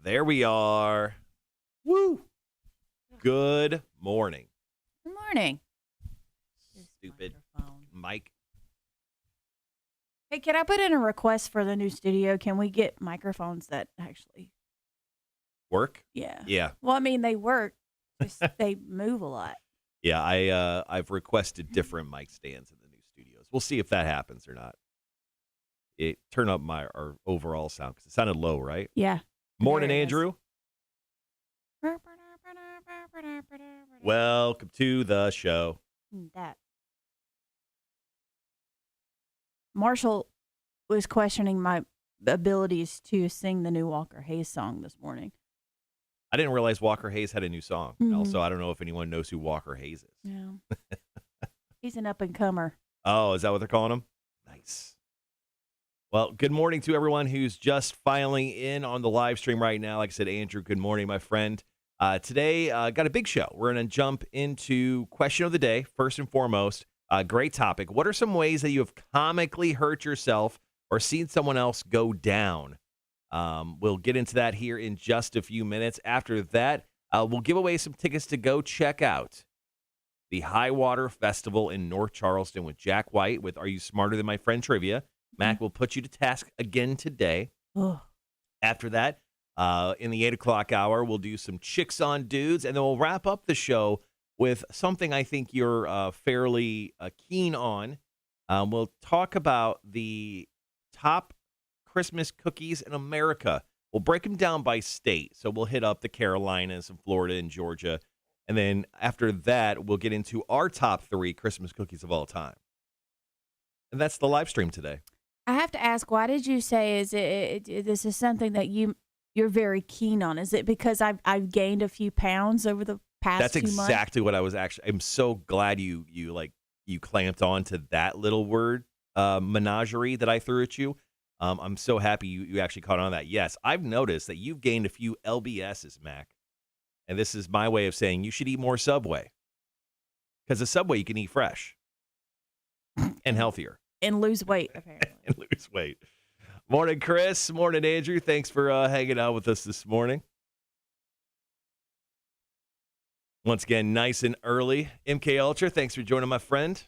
There we are. Woo. Good morning. Good morning. Stupid mic. Hey, can I put in a request for the new studio? Can we get microphones that actually Work? Yeah. Yeah. Well, I mean, they work. Just they move a lot. Yeah, I've requested different mic stands in the new studios. We'll see if that happens or not. It turn up our overall sound because it sounded low, right? Yeah. Morning, There it is. Andrew. Welcome to the show. That. Marshall was questioning my abilities to sing the new Walker Hayes song this morning. I didn't realize Walker Hayes had a new song. Mhm. Also, I don't know if anyone knows who Walker Hayes is. Yeah. He's an up-and-comer. Oh, is that what they're calling him? Nice. Well, good morning to everyone who's just filing in on the live stream right now. Like I said, Andrew, good morning, my friend. Today, got a big show. We're going to jump into question of the day, first and foremost. Great topic. What are some ways that you have comically hurt yourself or seen someone else go down? We'll get into that here in just a few minutes. After that, we'll give away some tickets to go check out the High Water Festival in North Charleston with Jack White with Are You Smarter Than My Friend Trivia. Mac will put you to task again today. Oh. After that, in the 8 o'clock hour, we'll do some Chicks on Dudes, and then we'll wrap up the show with something I think you're fairly keen on. We'll talk about the top Christmas cookies in America. We'll break them down by state. So we'll hit up the Carolinas and Florida and Georgia. And then after that, we'll get into our top 3 Christmas cookies of all time. And that's the live stream today. I have to ask, why did you say this is something that you're very keen on? Is it because I've gained a few pounds over the past That's 2 months? exactly what I was actually. I'm so glad you clamped on to that little word menagerie that I threw at you. I'm so happy you actually caught on to that. Yes, I've noticed that you've gained a few LBSs, Mac. And this is my way of saying you should eat more Subway. Because the Subway you can eat fresh and healthier. And lose weight, apparently. And lose weight. Morning, Chris. Morning, Andrew. Thanks for hanging out with us this morning. Once again, nice and early. MK Ultra, thanks for joining, my friend.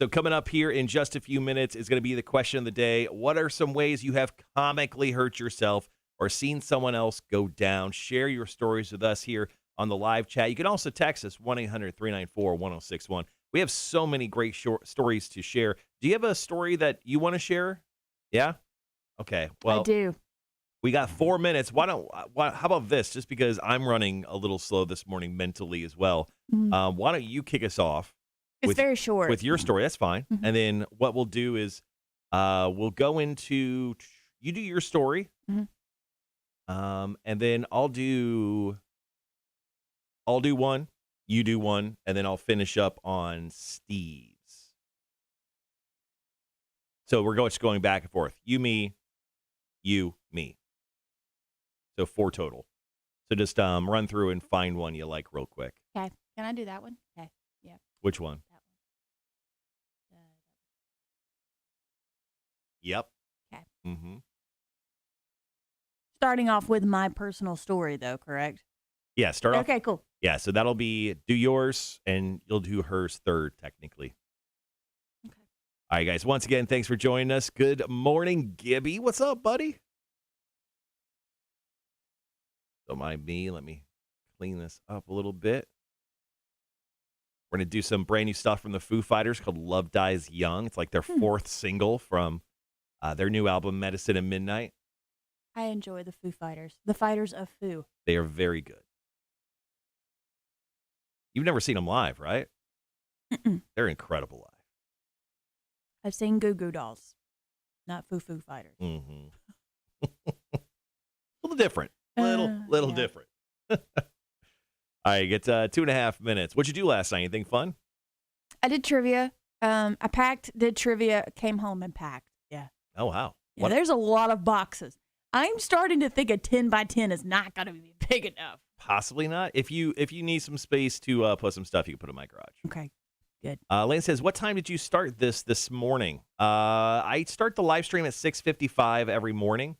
So coming up here in just a few minutes is going to be the question of the day. What are some ways you have comically hurt yourself or seen someone else go down? Share your stories with us here on the live chat. You can also text us 1-800-394-1061. We have so many great stories to share. Do you have a story that you want to share? Yeah? Okay. Well, I do. We got 4 minutes. How about this? Just because I'm running a little slow this morning mentally as well. Mm-hmm. Why don't you kick us off? It's very short. With your story. That's fine. Mm-hmm. And then what we'll do is we'll go into, you do your story. Mm-hmm. And then I'll do one, you do one, and then I'll finish up on Steve's. So we're just going back and forth. You, me, you, me. So 4 total. So just run through and find one you like real quick. Okay. Can I do that one? Okay. Yeah. Which one? That one. Yep. Okay. Mm-hmm. Starting off with my personal story, though, correct? Yeah, start off. Okay, cool. Yeah, so that'll be do yours, and you'll do hers third, technically. Okay. All right, guys. Once again, thanks for joining us. Good morning, Gibby. What's up, buddy? Don't mind me. Let me clean this up a little bit. We're going to do some brand new stuff from the Foo Fighters called Love Dies Young. It's like their 4th single from their new album, Medicine at Midnight. I enjoy the Foo Fighters. The Fighters of Foo. They are very good. You've never seen them live, right? Mm-mm. They're incredible live. I've seen Goo Goo Dolls, not Foo Fighters. Mm-hmm. A little different. Little Yeah. different. All right, get 2.5 minutes. What'd you do last night? Anything fun? I did trivia. I packed, did trivia, came home and packed. Yeah. Oh, wow. Yeah, there's a lot of boxes. I'm starting to think a 10 by 10 is not going to be big enough. Possibly not. If you need some space to put some stuff, you can put it in my garage. Okay, good. Lane says, what time did you start this morning? I start the live stream at 6:55 every morning.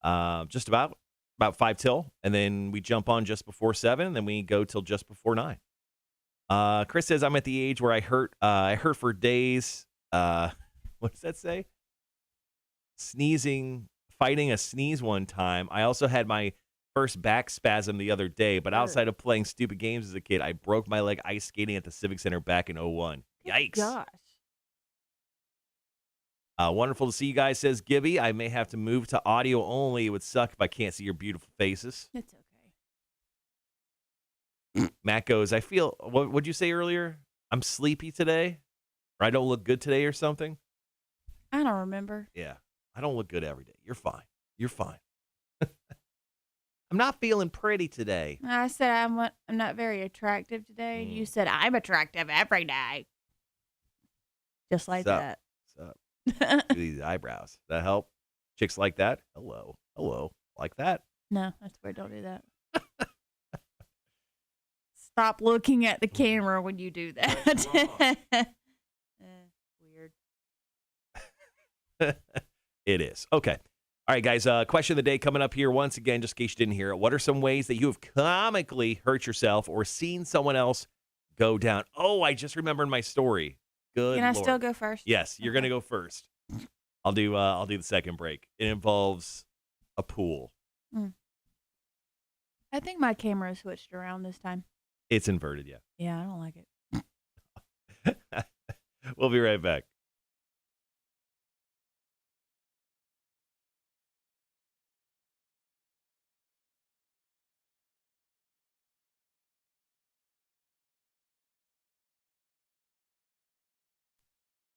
just about 5 till, and then we jump on just before 7, and then we go till just before 9. Chris says, I'm at the age where I hurt for days. What does that say? Fighting a sneeze one time. I also had my first back spasm the other day, but outside of playing stupid games as a kid, I broke my leg ice skating at the Civic Center back in 01. Yikes. Gosh. Wonderful to see you guys, says Gibby. I may have to move to audio only. It would suck if I can't see your beautiful faces. It's okay. Matt goes, I feel, what would you say earlier? I'm sleepy today, or I don't look good today or something. I don't remember. Yeah, I don't look good every day. You're fine. You're fine. I'm not feeling pretty today. I said I'm not very attractive today. You said I'm attractive every day. Just like that. What's up? Look at these eyebrows. That help? Chicks like that? Hello. Hello. Like that? No, that's weird. Don't do that. Stop looking at the camera when you do that. Weird. It is. Okay. All right, guys. Question of the day coming up here once again, just in case you didn't hear it. What are some ways that you have comically hurt yourself or seen someone else go down? Oh, I just remembered my story. Good Can I Lord. still go first? Yes, you're going to go first. I'll do the second break. It involves a pool. I think my camera switched around this time. It's inverted, yeah. Yeah, I don't like it. We'll be right back.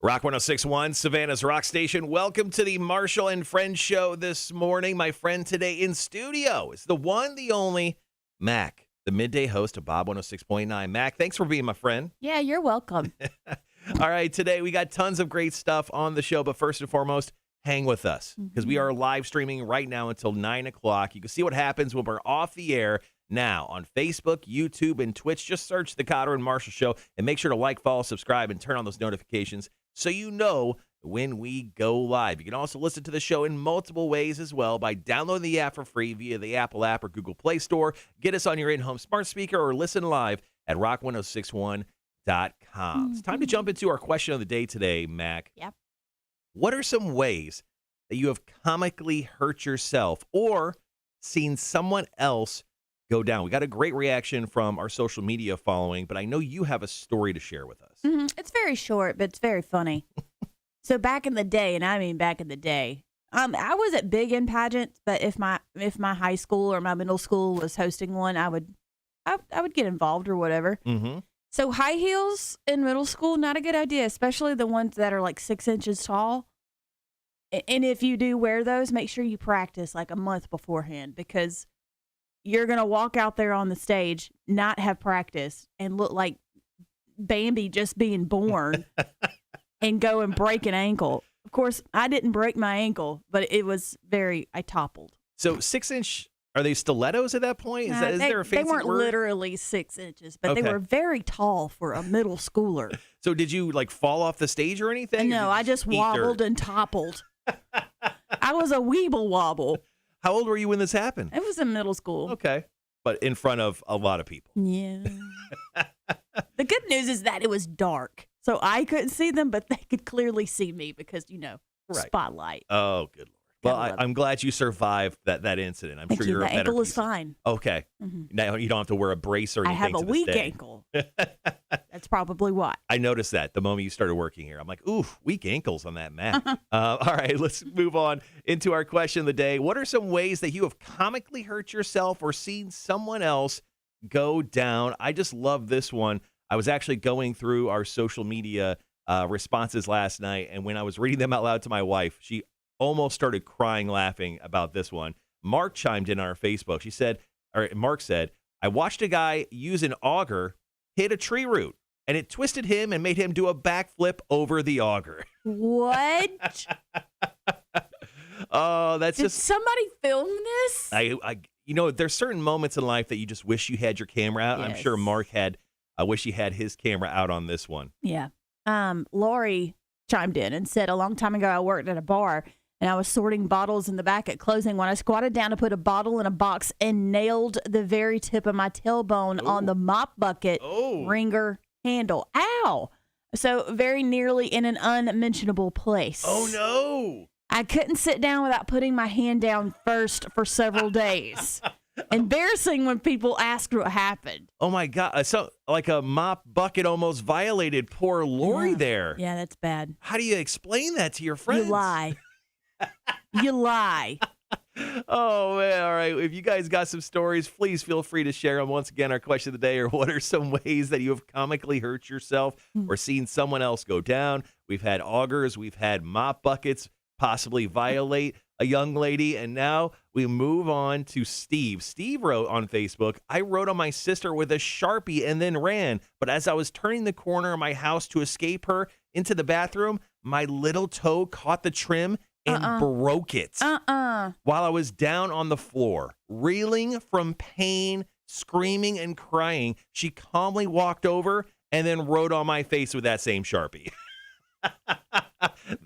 Rock 106.1, Savannah's Rock Station. Welcome to the Marshall and Friends show this morning. My friend today in studio is the one, the only, Mac, the midday host of Bob 106.9. Mac, thanks for being my friend. Yeah, you're welcome. All right, today we got tons of great stuff on the show, but first and foremost, hang with us because we are live streaming right now until 9 o'clock. You can see what happens when we're off the air now on Facebook, YouTube, and Twitch. Just search The Cotter and Marshall Show and make sure to like, follow, subscribe, and turn on those notifications so you know when we go live. You can also listen to the show in multiple ways as well by downloading the app for free via the Apple app or Google Play Store. Get us on your in-home smart speaker or listen live at rock1061.com. It's time to jump into our question of the day today, Mac. Yep. What are some ways that you have comically hurt yourself or seen someone else go down? We got a great reaction from our social media following, but I know you have a story to share with us. It's very short, but it's very funny. So back in the day, and I mean back in the day, I wasn't big in pageants, but if my high school or my middle school was hosting one, I would get involved or whatever. Mm-hmm. So high heels in middle school, not a good idea, especially the ones that are like 6 inches tall. And if you do wear those, make sure you practice like a month beforehand because you're going to walk out there on the stage, not have practice, and look like Bambi just being born and go and break an ankle. Of course, I didn't break my ankle, but I toppled. So 6-inch, are they stilettos at that point? Is there a fancy They weren't word? Literally 6 inches, but they were very tall for a middle schooler. So did you like fall off the stage or anything? No, I just wobbled and toppled. I was a weeble wobble. How old were you when this happened? It was in middle school. Okay. But in front of a lot of people. Yeah. The good news is that it was dark. So I couldn't see them, but they could clearly see me because, Right. spotlight. Oh, good Lord. Well, I'm glad you survived that incident. I'm sure you're a the better ankle is piece of- fine. Okay. Now you don't have to wear a brace or I anything. have a to this weak day. ankle. That's probably why. I noticed that the moment you started working here. I'm like, ooh, weak ankles on that Mac. All right, let's move on into our question of the day. What are some ways that you have comically hurt yourself or seen someone else go down? I just love this one. I was actually going through our social media responses last night, and when I was reading them out loud to my wife, she almost started crying laughing about this one. Mark chimed in on our Facebook. Mark said, I watched a guy use an auger hit a tree root, and it twisted him and made him do a backflip over the auger. What? Oh, that's Did just somebody film this? there's certain moments in life that you just wish you had your camera out. I'm sure Yes. Mark I wish he had his camera out on this one. Yeah. Lori chimed in and said, a long time ago, I worked at a bar, and I was sorting bottles in the back at closing when I squatted down to put a bottle in a box and nailed the very tip of my tailbone on the mop bucket ringer handle. Ow! So very nearly in an unmentionable place. Oh, no. I couldn't sit down without putting my hand down first for several days. Embarrassing when people asked what happened. Oh, my God. So, like a mop bucket almost violated poor Lori there. Yeah, that's bad. How do you explain that to your friends? You lie. You lie. Oh, man. All right. If you guys got some stories, please feel free to share them. Once again, our question of the day are what are some ways that you have comically hurt yourself or seen someone else go down? We've had augers. We've had mop buckets possibly violate a young lady. And now we move on to Steve. Steve wrote on Facebook, I wrote on my sister with a Sharpie and then ran. But as I was turning the corner of my house to escape her into the bathroom, my little toe caught the trim and broke it. While I was down on the floor, reeling from pain, screaming and crying, she calmly walked over and then wrote on my face with that same Sharpie.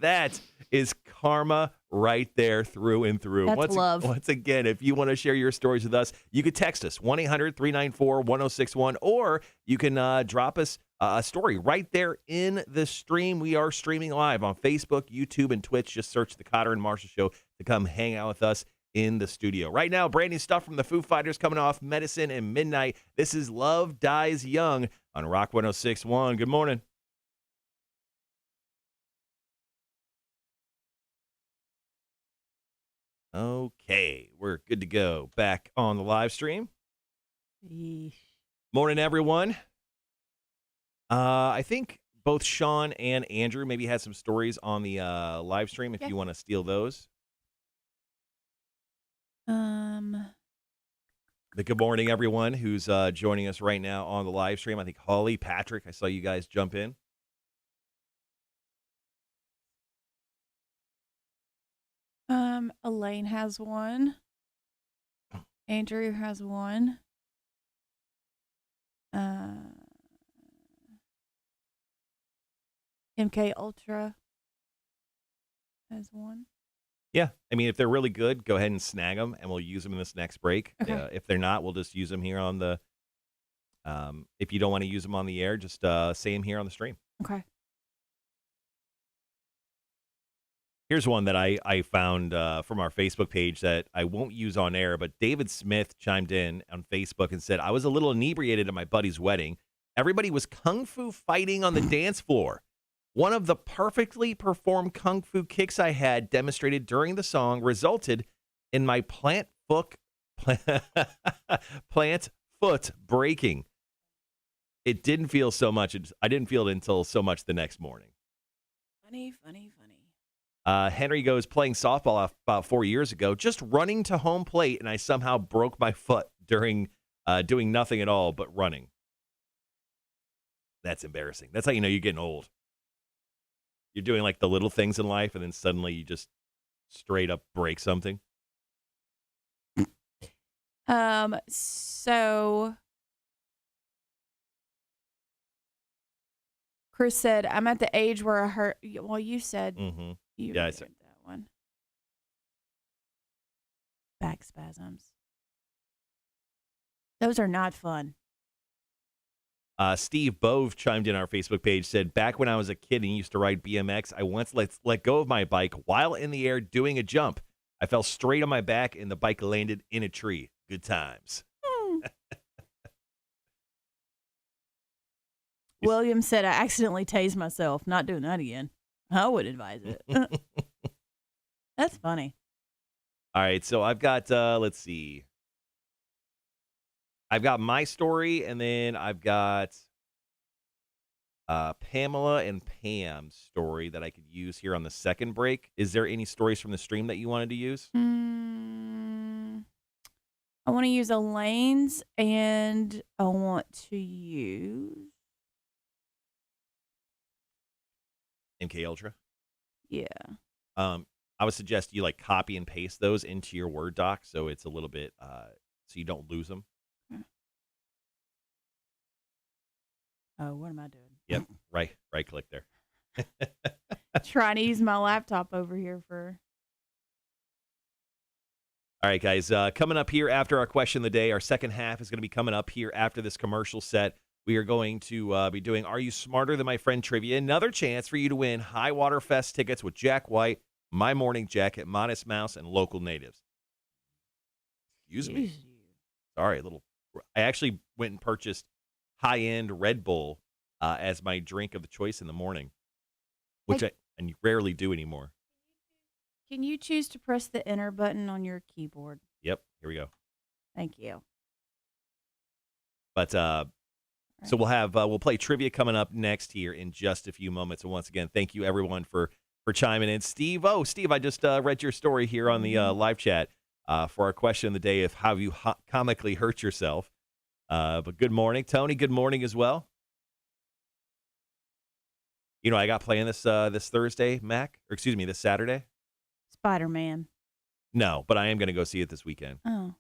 That is karma right there through and through. That's love. Once again, if you want to share your stories with us, you could text us 1-800-394-1061, or you can drop us a story right there in the stream. We are streaming live on Facebook, YouTube, and Twitch. Just search the Cotter and Marshall Show to come hang out with us in the studio. Right now, brand new stuff from the Foo Fighters coming off Medicine and Midnight. This is Love Dies Young on Rock 106.1. Good morning. Okay, we're good to go. Back on the live stream. Eesh. Morning, everyone. I think both Sean and Andrew maybe had some stories on the live stream if you want to steal those. The good morning, everyone who's joining us right now on the live stream. I think Holly, Patrick, I saw you guys jump in. Elaine has one. Andrew has one. MK Ultra has one. Yeah, I mean, if they're really good, go ahead and snag them, and we'll use them in this next break. Okay. If they're not, we'll just use them here on the. If you don't want to use them on the air, just say them here on the stream. Okay. Here's one that I found from our Facebook page that I won't use on air, but David Smith chimed in on Facebook and said, I was a little inebriated at my buddy's wedding. Everybody was kung fu fighting on the dance floor. One of the perfectly performed kung fu kicks I had demonstrated during the song resulted in my plant foot breaking. It didn't feel so much. I didn't feel it until so much the next morning. Funny. Henry goes, playing softball about 4 years ago, just running to home plate, and I somehow broke my foot during doing nothing at all but running. That's embarrassing. That's how you know you're getting old. You're doing like the little things in life, and then suddenly you just straight up break something. So Chris said, I'm at the age where I hurt. Well, you said you I heard said that one. Back spasms. Those are not fun. Steve Bove chimed in our Facebook page, said, back when I was a kid and used to ride BMX, I once let go of my bike while in the air doing a jump. I fell straight on my back and the bike landed in a tree. Good times. William said, I accidentally tased myself. Not doing that again. I would advise it. That's funny. All right, so I've got, let's see. I've got my story, and then I've got Pamela and Pam's story that I could use here on the second break. Is there any stories from the stream that you wanted to use? I want to use Elaine's, and I want to use MK Ultra? Yeah. I would suggest you like copy and paste those into your Word doc so it's a little bit, so you don't lose them. Oh, what am I doing? Yep, right click there. Trying to use my laptop over here for All right, guys. Coming up here after our question of the day, our second half is going to be coming up here after this commercial set. We are going to be doing Are You Smarter Than My Friend Trivia? Another chance for you to win High Water Fest tickets with Jack White, My Morning Jacket, Modest Mouse, and Local Natives. Excuse me. Sorry, I actually went and purchased high-end Red Bull as my drink of the choice in the morning, which I rarely do anymore. Can you choose to press the enter button on your keyboard? Yep, here we go. Thank you. But so we'll play trivia coming up next here in just a few moments. And once again, thank you everyone for chiming in. Steve, I just read your story here on the live chat for our question of the day of how you comically hurt yourself. But good morning, Tony. Good morning as well. You know, I got playing this Thursday, this Saturday. Spider-Man. No, but I am going to go see it this weekend. Oh.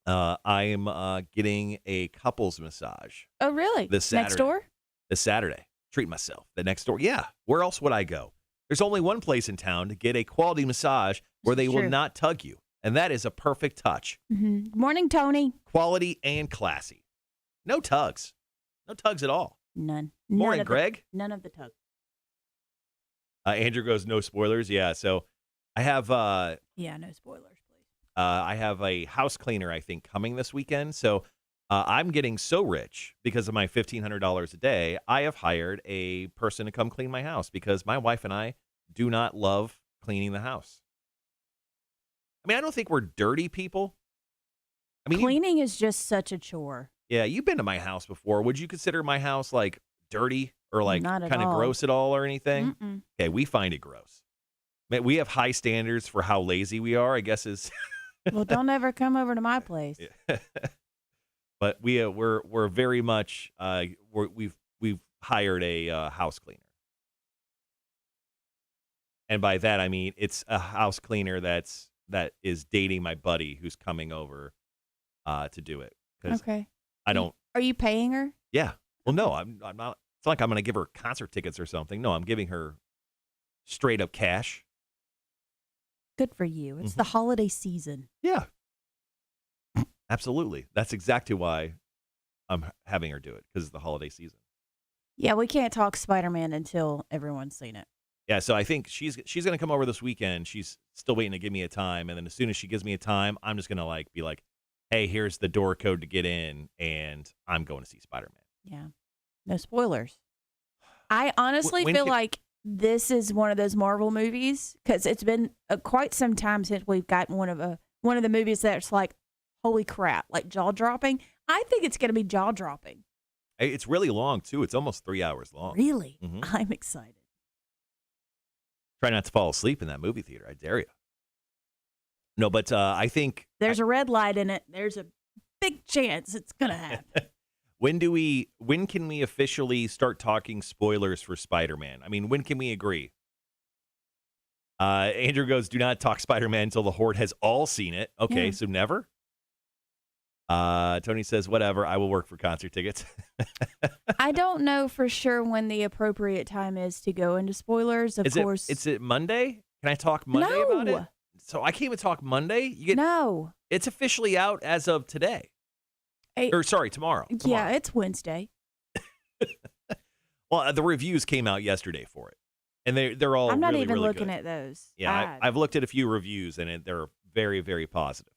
I am getting a couples massage. Oh, really? This Saturday. Next door? This Saturday. Treat myself. The next door. Yeah. Where else would I go? There's only one place in town to get a quality massage where they will not tug you. And that is a perfect touch. Mm-hmm. Morning, Tony. Quality and classy. No tugs. No tugs at all. None. Morning, Greg. None of the tugs. Andrew goes, no spoilers. Yeah. So I have no spoilers, please. I have a house cleaner, I think, coming this weekend. So I'm getting so rich because of my $1,500 a day. I have hired a person to come clean my house because my wife and I do not love cleaning the house. I mean, I don't think we're dirty people. I mean, cleaning is just such a chore. Yeah, you've been to my house before. Would you consider my house like dirty or like kind of gross at all or anything? Mm-mm. Okay, we find it gross. Man, we have high standards for how lazy we are, I guess is. Well, don't ever come over to my place. But we're very much we've hired a house cleaner, and by that I mean it's a house cleaner that is dating my buddy who's coming over to do it. Okay. I don't. Are you paying her? Yeah. Well, no, I'm not. It's not like I'm going to give her concert tickets or something. No, I'm giving her straight up cash. Good for you. It's the holiday season. Yeah. Absolutely. That's exactly why I'm having her do it, because it's the holiday season. Yeah, we can't talk Spider-Man until everyone's seen it. Yeah, so I think she's going to come over this weekend. She's still waiting to give me a time, and then as soon as she gives me a time, I'm just going to be like, hey, here's the door code to get in, and I'm going to see Spider-Man. Yeah. No spoilers. I honestly feel like this is one of those Marvel movies, because it's been quite some time since we've gotten one of the movies that's like, holy crap, like jaw-dropping. I think it's going to be jaw-dropping. It's really long, too. It's almost 3 hours long. Really? Mm-hmm. I'm excited. Try not to fall asleep in that movie theater. I dare you. No, but I think... There's a red light in it. There's a big chance it's going to happen. When can we officially start talking spoilers for Spider-Man? I mean, when can we agree? Andrew goes, do not talk Spider-Man until the Horde has all seen it. Okay, yeah. So never? Tony says, whatever, I will work for concert tickets. I don't know for sure when the appropriate time is to go into spoilers. Of course. Is it Monday? Can I talk Monday about it? So I can't even talk Monday? No. It's officially out as of today. Tomorrow. Yeah, it's Wednesday. Well, the reviews came out yesterday for it. And they're all I'm not really, even really looking good. At those. Yeah, I've looked at a few reviews, and they're very, very positive.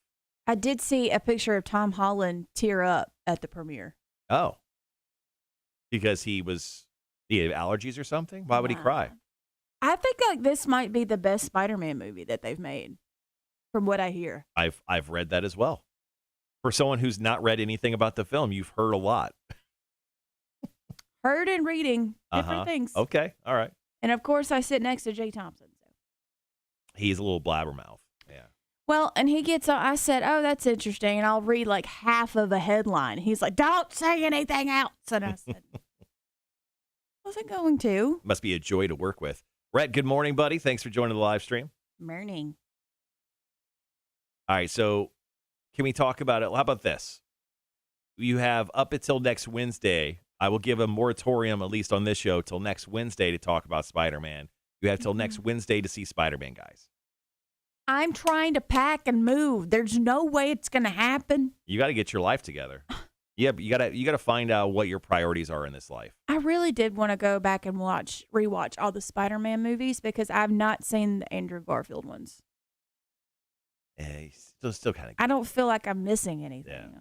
I did see a picture of Tom Holland tear up at the premiere. Oh. Because he had allergies or something? Why would he cry? I think this might be the best Spider-Man movie that they've made, from what I hear. I've read that as well. For someone who's not read anything about the film, you've heard a lot. Heard and reading different things. Okay, all right. And of course, I sit next to Jay Thompson. So. He's a little blabbermouth. Yeah. Well, and he gets, I said, oh, that's interesting. And I'll read like half of a headline. He's like, don't say anything else. And I said, wasn't going to. Must be a joy to work with. Rhett, good morning, buddy. Thanks for joining the live stream. Morning. All right, so can we talk about it? How about this? You have up until next Wednesday. I will give a moratorium, at least on this show, till next Wednesday to talk about Spider-Man. You have till next Wednesday to see Spider-Man, guys. I'm trying to pack and move. There's no way it's going to happen. You got to get your life together. Yeah, but you got to find out what your priorities are in this life. I really did want to go back and rewatch all the Spider-Man movies because I've not seen the Andrew Garfield ones. Yeah, still kind of. I don't feel like I'm missing anything,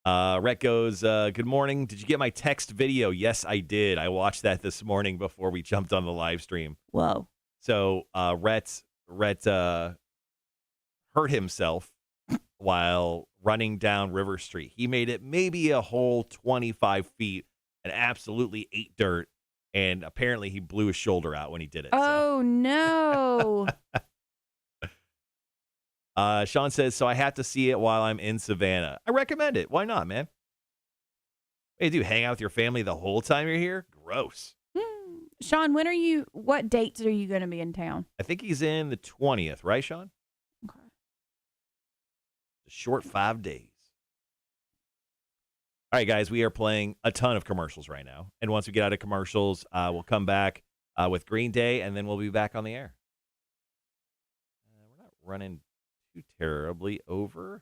honestly. Rhett goes, good morning. Did you get my text video? Yes, I did. I watched that this morning before we jumped on the live stream. Whoa. So Rhett hurt himself while running down River Street. He made it maybe a whole 25 feet and absolutely ate dirt. And apparently he blew his shoulder out when he did it. Oh, no. Sean says, so I have to see it while I'm in Savannah. I recommend it. Why not, man? Hey, dude, hang out with your family the whole time you're here? Gross. Sean, what dates are you going to be in town? I think he's in the 20th, right, Sean? Okay. A short 5 days. All right, guys, we are playing a ton of commercials right now. And once we get out of commercials, we'll come back with Green Day, and then we'll be back on the air. We're not running too terribly over.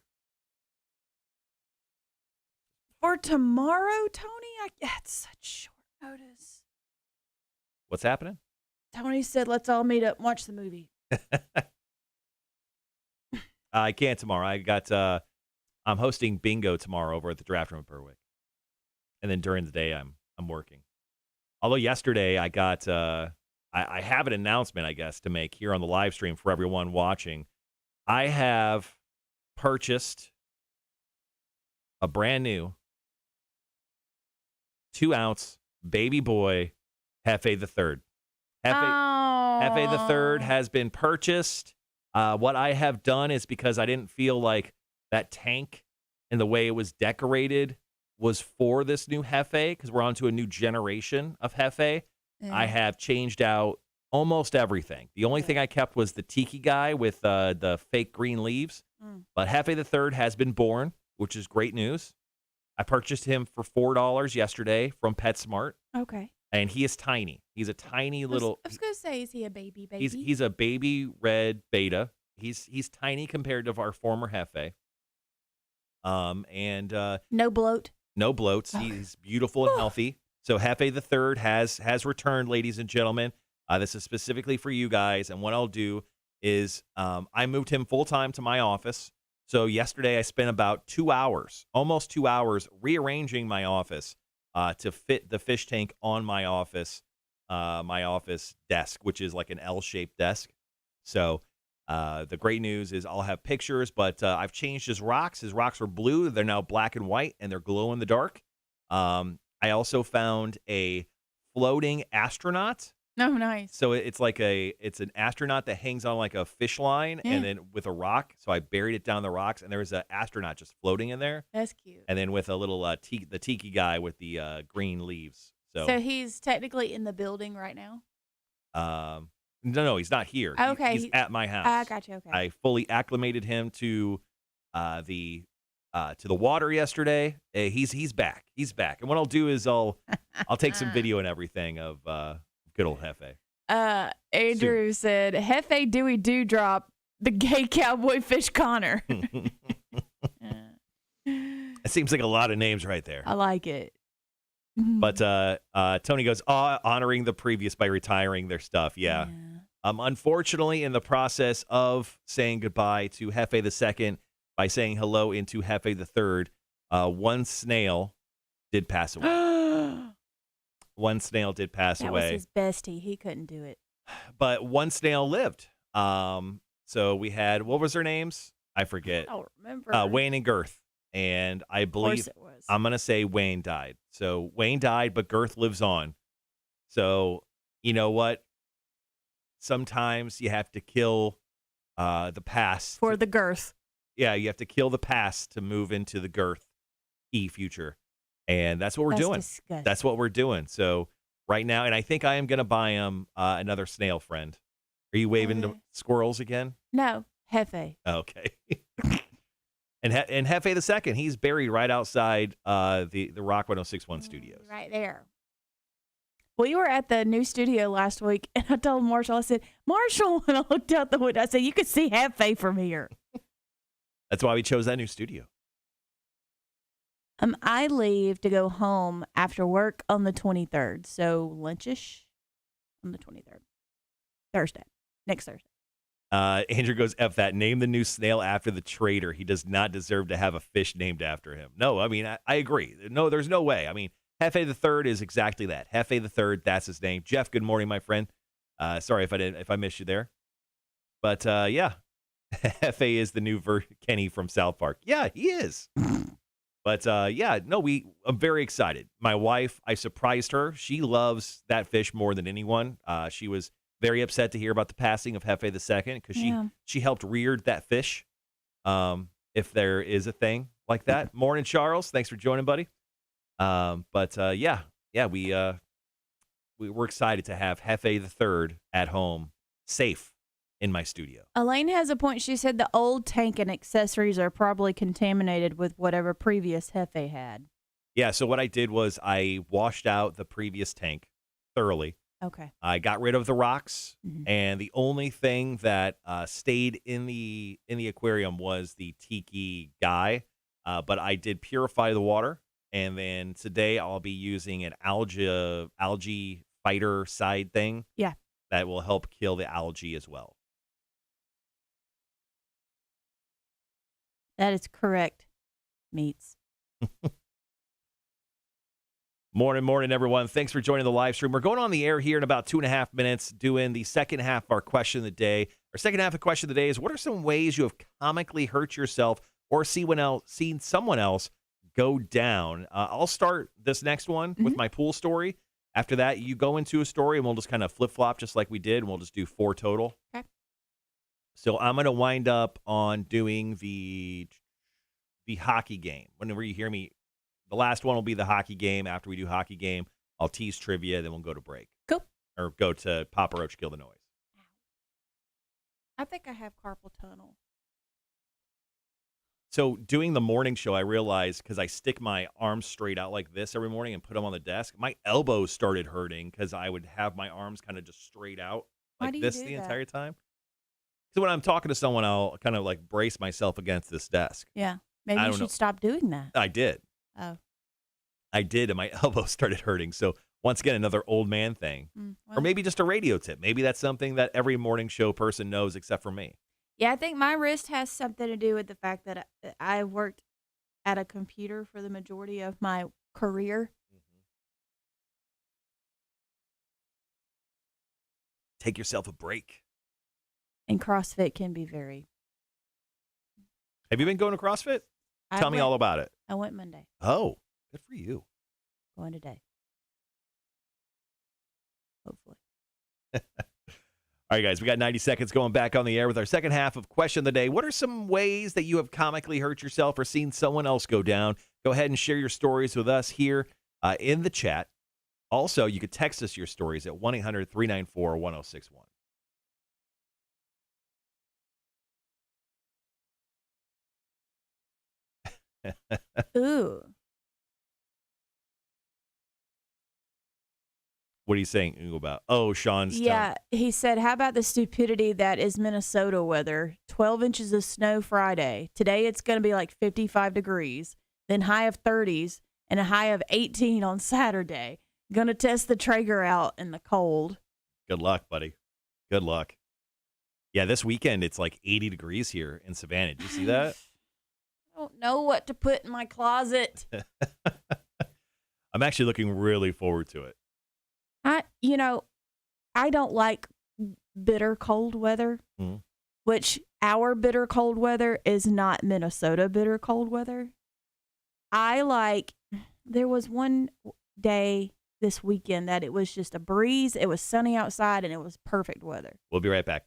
For tomorrow, Tony? It's such short notice. What's happening? Tony said, let's all meet up and watch the movie. I can't tomorrow. I'm hosting bingo tomorrow over at the Draft Room at Berwick. And then during the day, I'm working. Although yesterday I got, I have an announcement, I guess, to make here on the live stream for everyone watching. I have purchased a brand new 2-ounce baby boy Hefe the Third. Hefe the Third has been purchased. What I have done is because I didn't feel like that tank and the way it was decorated was for this new Hefe, because we're on to a new generation of Hefe. Yeah. I have changed out almost everything. The only thing I kept was the tiki guy with the fake green leaves. But Hefe the Third has been born, which is great news. I purchased him for $4 yesterday from PetSmart. Okay. And he is tiny. He's a tiny little. I was going to say, is he a baby? He's a baby red beta. He's tiny compared to our former Hefe. No bloat. No bloats. He's beautiful and healthy. So Hefe the Third has returned, ladies and gentlemen. This is specifically for you guys. And what I'll do is I moved him full time to my office. So yesterday I spent about 2 hours, almost 2 hours, rearranging my office to fit the fish tank on my office desk, which is like an L-shaped desk. So the great news is I'll have pictures, but I've changed his rocks. His rocks were blue. They're now black and white, and they're glow in the dark. I also found a floating astronaut. Oh, nice. So it's an astronaut that hangs on like a fish line and then with a rock. So I buried it down the rocks, and there was an astronaut just floating in there. That's cute. And then with a little the tiki guy with the green leaves. So he's technically in the building right now? No, he's not here. Okay. He's at my house. I got you. Okay. I fully acclimated him to the water yesterday. He's back. He's back. And what I'll do is I'll take some video and everything of good old Hefe. Andrew said, Hefe Dewey Dewdrop, the gay cowboy fish Connor. It seems like a lot of names right there. I like it. But Tony goes, honoring the previous by retiring their stuff. Yeah. Unfortunately, in the process of saying goodbye to Hefe the Second by saying hello into Hefe the Third, one snail did pass away. One snail did pass away. That was his bestie. He couldn't do it. But one snail lived. So we had, what was their names? I forget. I don't remember. Wayne and Girth. And I believe, I'm going to say Wayne died. So Wayne died, but Girth lives on. So you know what? Sometimes you have to kill the past. For the girth. Yeah, you have to kill the past to move into the girth future. And that's what we're doing. Disgusting. That's what we're doing. So right now, and I think I am going to buy him another snail friend. Are you waving the squirrels again? No, Hefe. Okay. And Hefe the Second, he's buried right outside the Rock 106.1 studios. Right there. We were at the new studio last week, and I told Marshall, I said, Marshall, when I looked out the window, I said, you could see Hefe from here. That's why we chose that new studio. I leave to go home after work on the 23rd, so lunchish on the 23rd. Thursday. Next Thursday. Andrew goes, F that. Name the new snail after the trader. He does not deserve to have a fish named after him. No, I mean, I agree. No, there's no way. I mean, Hefe the Third is exactly that. Hefe the Third, that's his name. Jeff, good morning, my friend. Sorry if I missed you there. But, yeah, Hefe is the new Kenny from South Park. Yeah, he is. But, yeah, no, I'm very excited. My wife, I surprised her. She loves that fish more than anyone. She was very upset to hear about the passing of Hefe the Second because she helped rear that fish, if there is a thing like that. Morning, Charles. Thanks for joining, buddy. But we were excited to have Hefe the Third at home, safe in my studio. Elaine has a point. She said the old tank and accessories are probably contaminated with whatever previous Hefe had. Yeah, so what I did was I washed out the previous tank thoroughly. Okay. I got rid of the rocks, and the only thing that stayed in the aquarium was the tiki guy. But I did purify the water, and then today I'll be using an algae fighter side thing. Yeah. That will help kill the algae as well. That is correct, Meats. Morning, everyone. Thanks for joining the live stream. We're going on the air here in about 2.5 minutes, doing the second half of our question of the day. Our second half of the question of the day is, what are some ways you have comically hurt yourself or seen someone else go down? I'll start this next one with my pool story. After that, you go into a story, and we'll just kind of flip-flop just like we did, and we'll just do 4 total. Okay. So I'm going to wind up on doing the hockey game. Whenever you hear me, the last one will be the hockey game. After we do hockey game, I'll tease trivia, then we'll go to break. Cool. Or go to Papa Roach, Kill the Noise. I think I have carpal tunnel. So doing the morning show, I realized, because I stick my arms straight out like this every morning and put them on the desk, my elbows started hurting because I would have my arms kind of just straight out like this the entire time. So when I'm talking to someone, I'll kind of like brace myself against this desk. Yeah. Maybe you should stop doing that. I did. Oh. I did, and my elbow started hurting. So once again, another old man thing. Well. Or maybe just a radio tip. Maybe that's something that every morning show person knows except for me. Yeah, I think my wrist has something to do with the fact that I worked at a computer for the majority of my career. Take yourself a break. And CrossFit can be very. Have you been going to CrossFit? Tell me all about it. I went Monday. Oh, good for you. Going today. Hopefully. All right, guys, we got 90 seconds going back on the air with our second half of Question of the Day. What are some ways that you have comically hurt yourself or seen someone else go down? Go ahead and share your stories with us here in the chat. Also, you could text us your stories at 1-800-394-1061. Ooh. What are you saying ooh about? Oh, Sean's Yeah, he said, how about the stupidity that is Minnesota weather? 12 inches of snow Friday. Today it's going to be like 55 degrees, then high of 30s, and a high of 18 on Saturday. Going to test the Traeger out in the cold. Good luck, buddy. Good luck. Yeah, this weekend it's like 80 degrees here in Savannah. Did you see that? I don't know what to put in my closet. I'm actually looking really forward to it. I don't like bitter cold weather, which our bitter cold weather is not Minnesota bitter cold weather. There was one day this weekend that it was just a breeze. It was sunny outside and it was perfect weather. We'll be right back.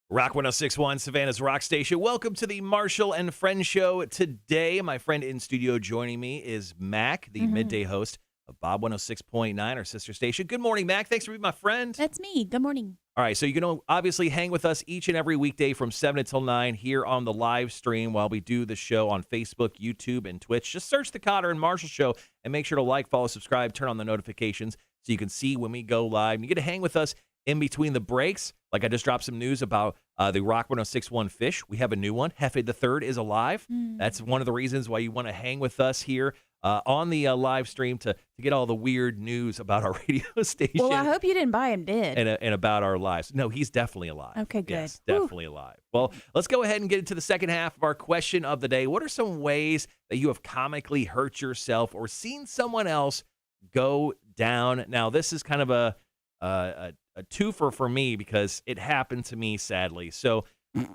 Rock 106.1, Savannah's Rock Station. Welcome to the Marshall and Friend Show. Today, my friend in studio joining me is Mac, the midday host of Bob 106.9, our sister station. Good morning, Mac. Thanks for being my friend. That's me. Good morning. All right, so you can obviously hang with us each and every weekday from 7 until 9 here on the live stream while we do the show on Facebook, YouTube, and Twitch. Just search the Cotter and Marshall Show and make sure to like, follow, subscribe, turn on the notifications so you can see when we go live. And you get to hang with us in between the breaks. Like I just dropped some news about the Rock 1061 fish. We have a new one. Hefe the Third is alive. That's one of the reasons why you want to hang with us here on the live stream to get all the weird news about our radio station. Well, I hope you didn't buy him dead. And about our lives. No, he's definitely alive. Okay, good. Yes, definitely alive. Well, let's go ahead and get into the second half of our question of the day. What are some ways that you have comically hurt yourself or seen someone else go down? Now, this is kind of a twofer for me because it happened to me, sadly. So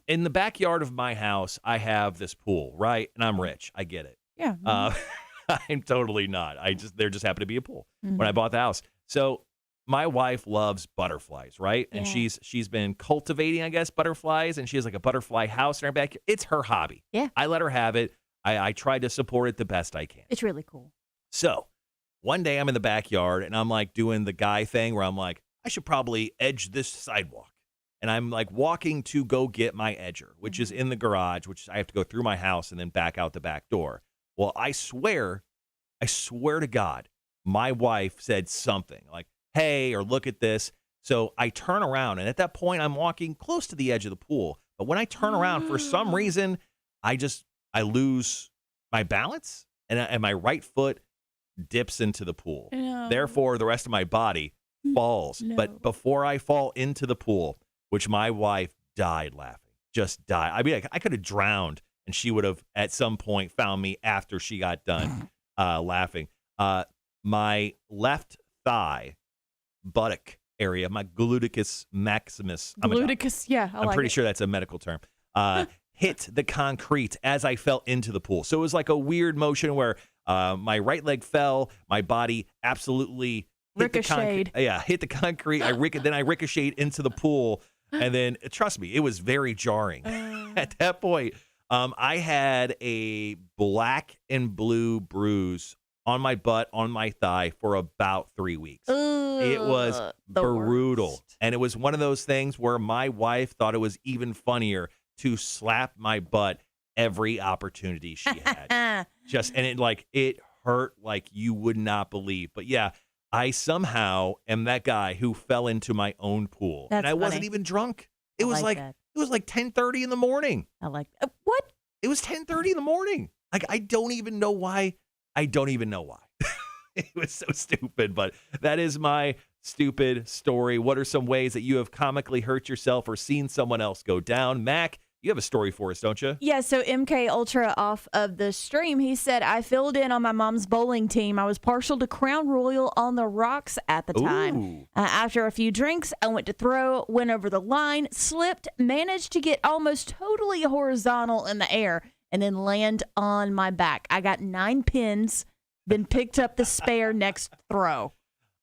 in the backyard of my house, I have this pool, right? And I'm rich. I get it. Yeah. I'm totally not. There just happened to be a pool when I bought the house. So my wife loves butterflies, right? And she's been cultivating, I guess, butterflies, and she has like a butterfly house in her backyard. It's her hobby. Yeah. I let her have it. I try to support it the best I can. It's really cool. So one day I'm in the backyard and I'm like doing the guy thing where I'm like, I should probably edge this sidewalk. And I'm like walking to go get my edger, which is in the garage, which I have to go through my house and then back out the back door. Well, I swear to God, my wife said something like, hey, or look at this. So I turn around, and at that point, I'm walking close to the edge of the pool. But when I turn around, for some reason, I lose my balance, and my right foot dips into the pool. No. Therefore, the rest of my body falls. No. But before I fall into the pool, which my wife died laughing, just died. I mean, I could have drowned. And she would have, at some point, found me after she got done laughing. My left thigh, buttock area, my gluteus maximus. Gluteus, I'm pretty sure that's a medical term. Hit the concrete as I fell into the pool. So it was like a weird motion where my right leg fell, my body absolutely hit ricocheted. Hit the concrete. Then I ricocheted into the pool. And then, trust me, it was very jarring. At that point, I had a black and blue bruise on my butt, on my thigh for about 3 weeks. It was brutal. Worst. And it was one of those things where my wife thought it was even funnier to slap my butt every opportunity she had. It hurt like you would not believe. But yeah, I somehow am that guy who fell into my own pool. That's and I funny. wasn't even drunk. It was that. It was like 10:30 in the morning. I like what? It was 10:30 in the morning. Like, I don't even know why. It was so stupid, but that is my stupid story. What are some ways that you have comically hurt yourself or seen someone else go down? Mac, you have a story for us, don't you? Yeah, so MK Ultra off of the stream, he said, I filled in on my mom's bowling team. I was partial to Crown Royal on the rocks at the time. After a few drinks, I went to throw, went over the line, slipped, managed to get almost totally horizontal in the air, and then land on my back. I got 9 pins, then picked up the spare next throw.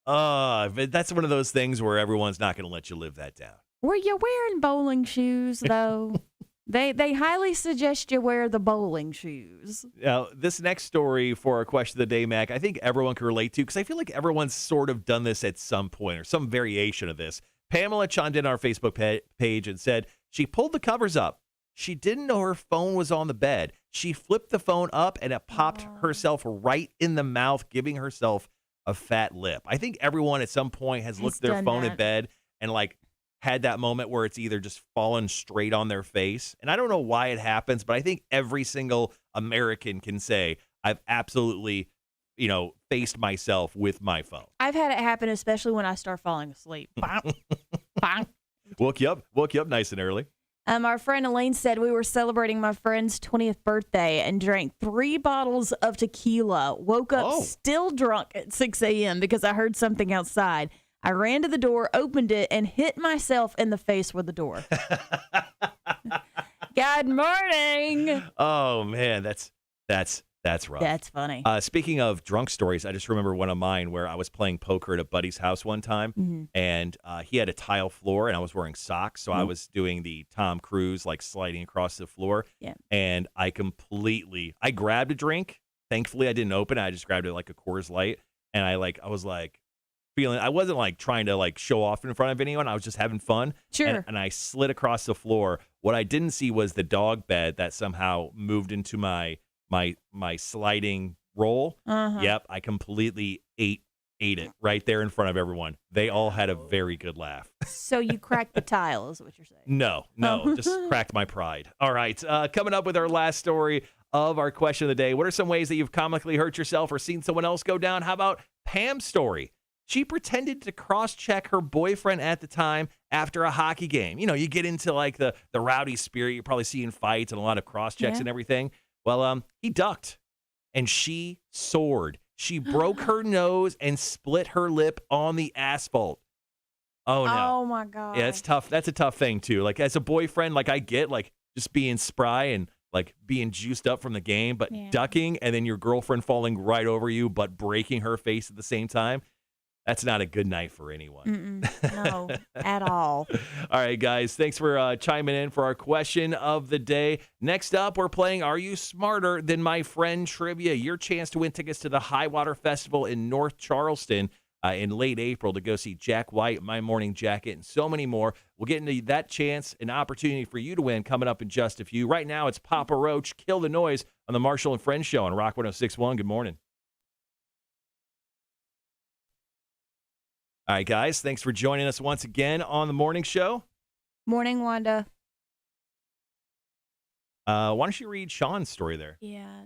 But that's one of those things where everyone's not going to let you live that down. Were you wearing bowling shoes, though? They highly suggest you wear the bowling shoes. Now, this next story for our question of the day, Mac, I think everyone can relate to because I feel like everyone's sort of done this at some point or some variation of this. Pamela chimed in our Facebook page and said she pulled the covers up. She didn't know her phone was on the bed. She flipped the phone up and it popped herself right in the mouth, giving herself a fat lip. I think everyone at some point has looked at their phone in bed and had that moment where it's either just fallen straight on their face. And I don't know why it happens, but I think every single American can say, I've absolutely, faced myself with my phone. I've had it happen, especially when I start falling asleep. Bang, bang. Woke you up nice and early. Our friend Elaine said we were celebrating my friend's 20th birthday and drank 3 bottles of tequila. Woke up still drunk at 6 a.m. because I heard something outside. I ran to the door, opened it, and hit myself in the face with the door. Good morning. Oh man, that's rough. That's funny. Speaking of drunk stories, I just remember one of mine where I was playing poker at a buddy's house one time, and he had a tile floor, and I was wearing socks, so I was doing the Tom Cruise, sliding across the floor, and I grabbed a drink. Thankfully, I didn't open it. I just grabbed it like a Coors Light, and I was like, feeling. I wasn't like trying to like show off in front of anyone. I was just having fun. Sure. And I slid across the floor. What I didn't see was the dog bed that somehow moved into my sliding roll. Uh-huh. Yep, I completely ate it right there in front of everyone. They all had a very good laugh. So you cracked the tile, is what you're saying? No, just cracked my pride. All right, coming up with our last story of our question of the day. What are some ways that you've comically hurt yourself or seen someone else go down? How about Pam's story? She pretended to cross-check her boyfriend at the time after a hockey game. You know, you get into like the rowdy spirit. You're probably seeing fights and a lot of cross-checks and everything. Well, he ducked, and she soared. She broke her nose and split her lip on the asphalt. Oh, no. Oh, my God. Yeah, it's tough. That's a tough thing, too. Like, as a boyfriend, like, I get, like, just being spry and, like, being juiced up from the game, but ducking and then your girlfriend falling right over you but breaking her face at the same time, that's not a good night for anyone. No, at all. All right, guys. Thanks for chiming in for our question of the day. Next up, we're playing Are You Smarter Than My Friend Trivia? Your chance to win tickets to the High Water Festival in North Charleston in late April to go see Jack White, My Morning Jacket, and so many more. We'll get into that chance, an opportunity for you to win coming up in just a few. Right now, it's Papa Roach, Kill the Noise on the Marshall and Friends Show on Rock 106.1. Good morning. All right, guys, thanks for joining us once again on the morning show. Morning, Wanda. Why don't you read Sean's story there? Yeah.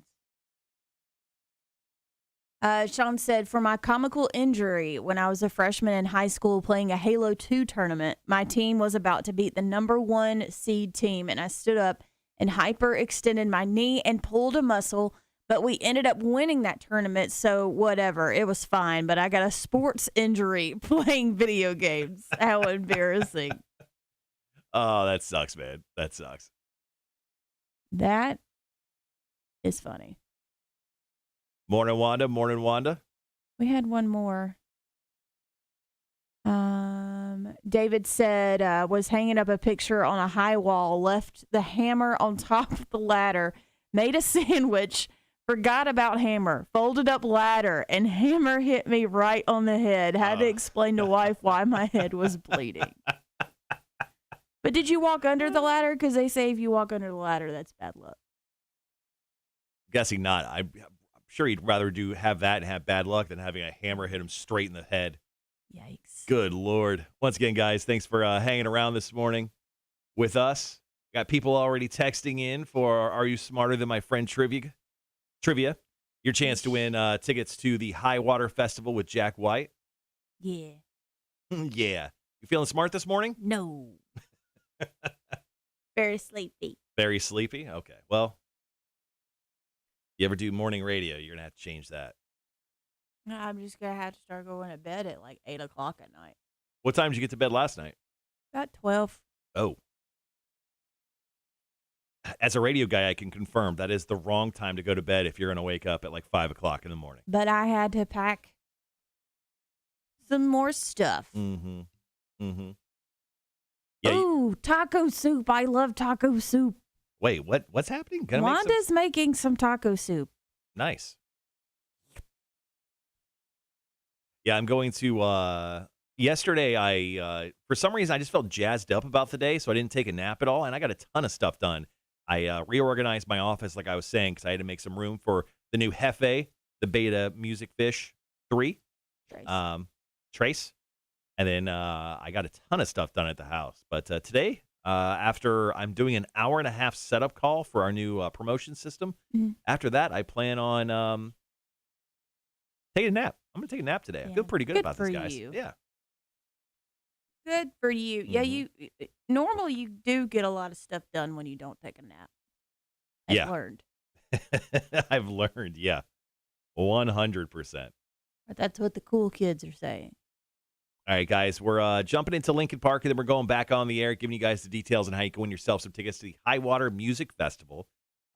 Sean said, for my comical injury when I was a freshman in high school playing a Halo 2 tournament, my team was about to beat the number 1 seed team, and I stood up and hyperextended my knee and pulled a muscle. But we ended up winning that tournament, so whatever. It was fine, but I got a sports injury playing video games. How embarrassing. Oh, that sucks, man. That sucks. That is funny. Morning, Wanda. Morning, Wanda. We had one more. David said, was hanging up a picture on a high wall, left the hammer on top of the ladder, made a sandwich, forgot about hammer, folded up ladder, and hammer hit me right on the head. Had to explain to wife why my head was bleeding. But did you walk under the ladder? Because they say if you walk under the ladder, that's bad luck. Guessing not. I'm sure he'd rather have that and have bad luck than having a hammer hit him straight in the head. Yikes. Good Lord. Once again, guys, thanks for hanging around this morning with us. Got people already texting in for Are You Smarter Than My Friend Trivia. Your chance to win tickets to the High Water Festival with Jack White. Yeah. Yeah. You feeling smart this morning? No. Very sleepy. Very sleepy? Okay. Well, you ever do morning radio, you're going to have to change that. I'm just going to have to start going to bed at like 8 o'clock at night. What time did you get to bed last night? About 12. Oh. As a radio guy, I can confirm that is the wrong time to go to bed if you're going to wake up at like 5 o'clock in the morning. But I had to pack some more stuff. Mm-hmm. Mm-hmm. Yeah, Ooh, taco soup. I love taco soup. Wait, what's happening? Wanda's making some taco soup. Nice. Yeah, I'm going to yesterday I for some reason I just felt jazzed up about the day, so I didn't take a nap at all, and I got a ton of stuff done. I reorganized my office like I was saying because I had to make some room for the new Hefe, the Beta Music Fish 3. Trace. And then I got a ton of stuff done at the house. But today, after I'm doing an hour and a half setup call for our new promotion system, after that, I plan on taking a nap. I'm going to take a nap today. I feel pretty good about this, guys. You. Yeah. Good for you. Yeah, you normally you do get a lot of stuff done when you don't take a nap. I've learned. I've learned, yeah. 100%. But that's what the cool kids are saying. All right, guys, we're jumping into Lincoln Park, and then we're going back on the air, giving you guys the details on how you can win yourself some tickets to the High Water Music Festival.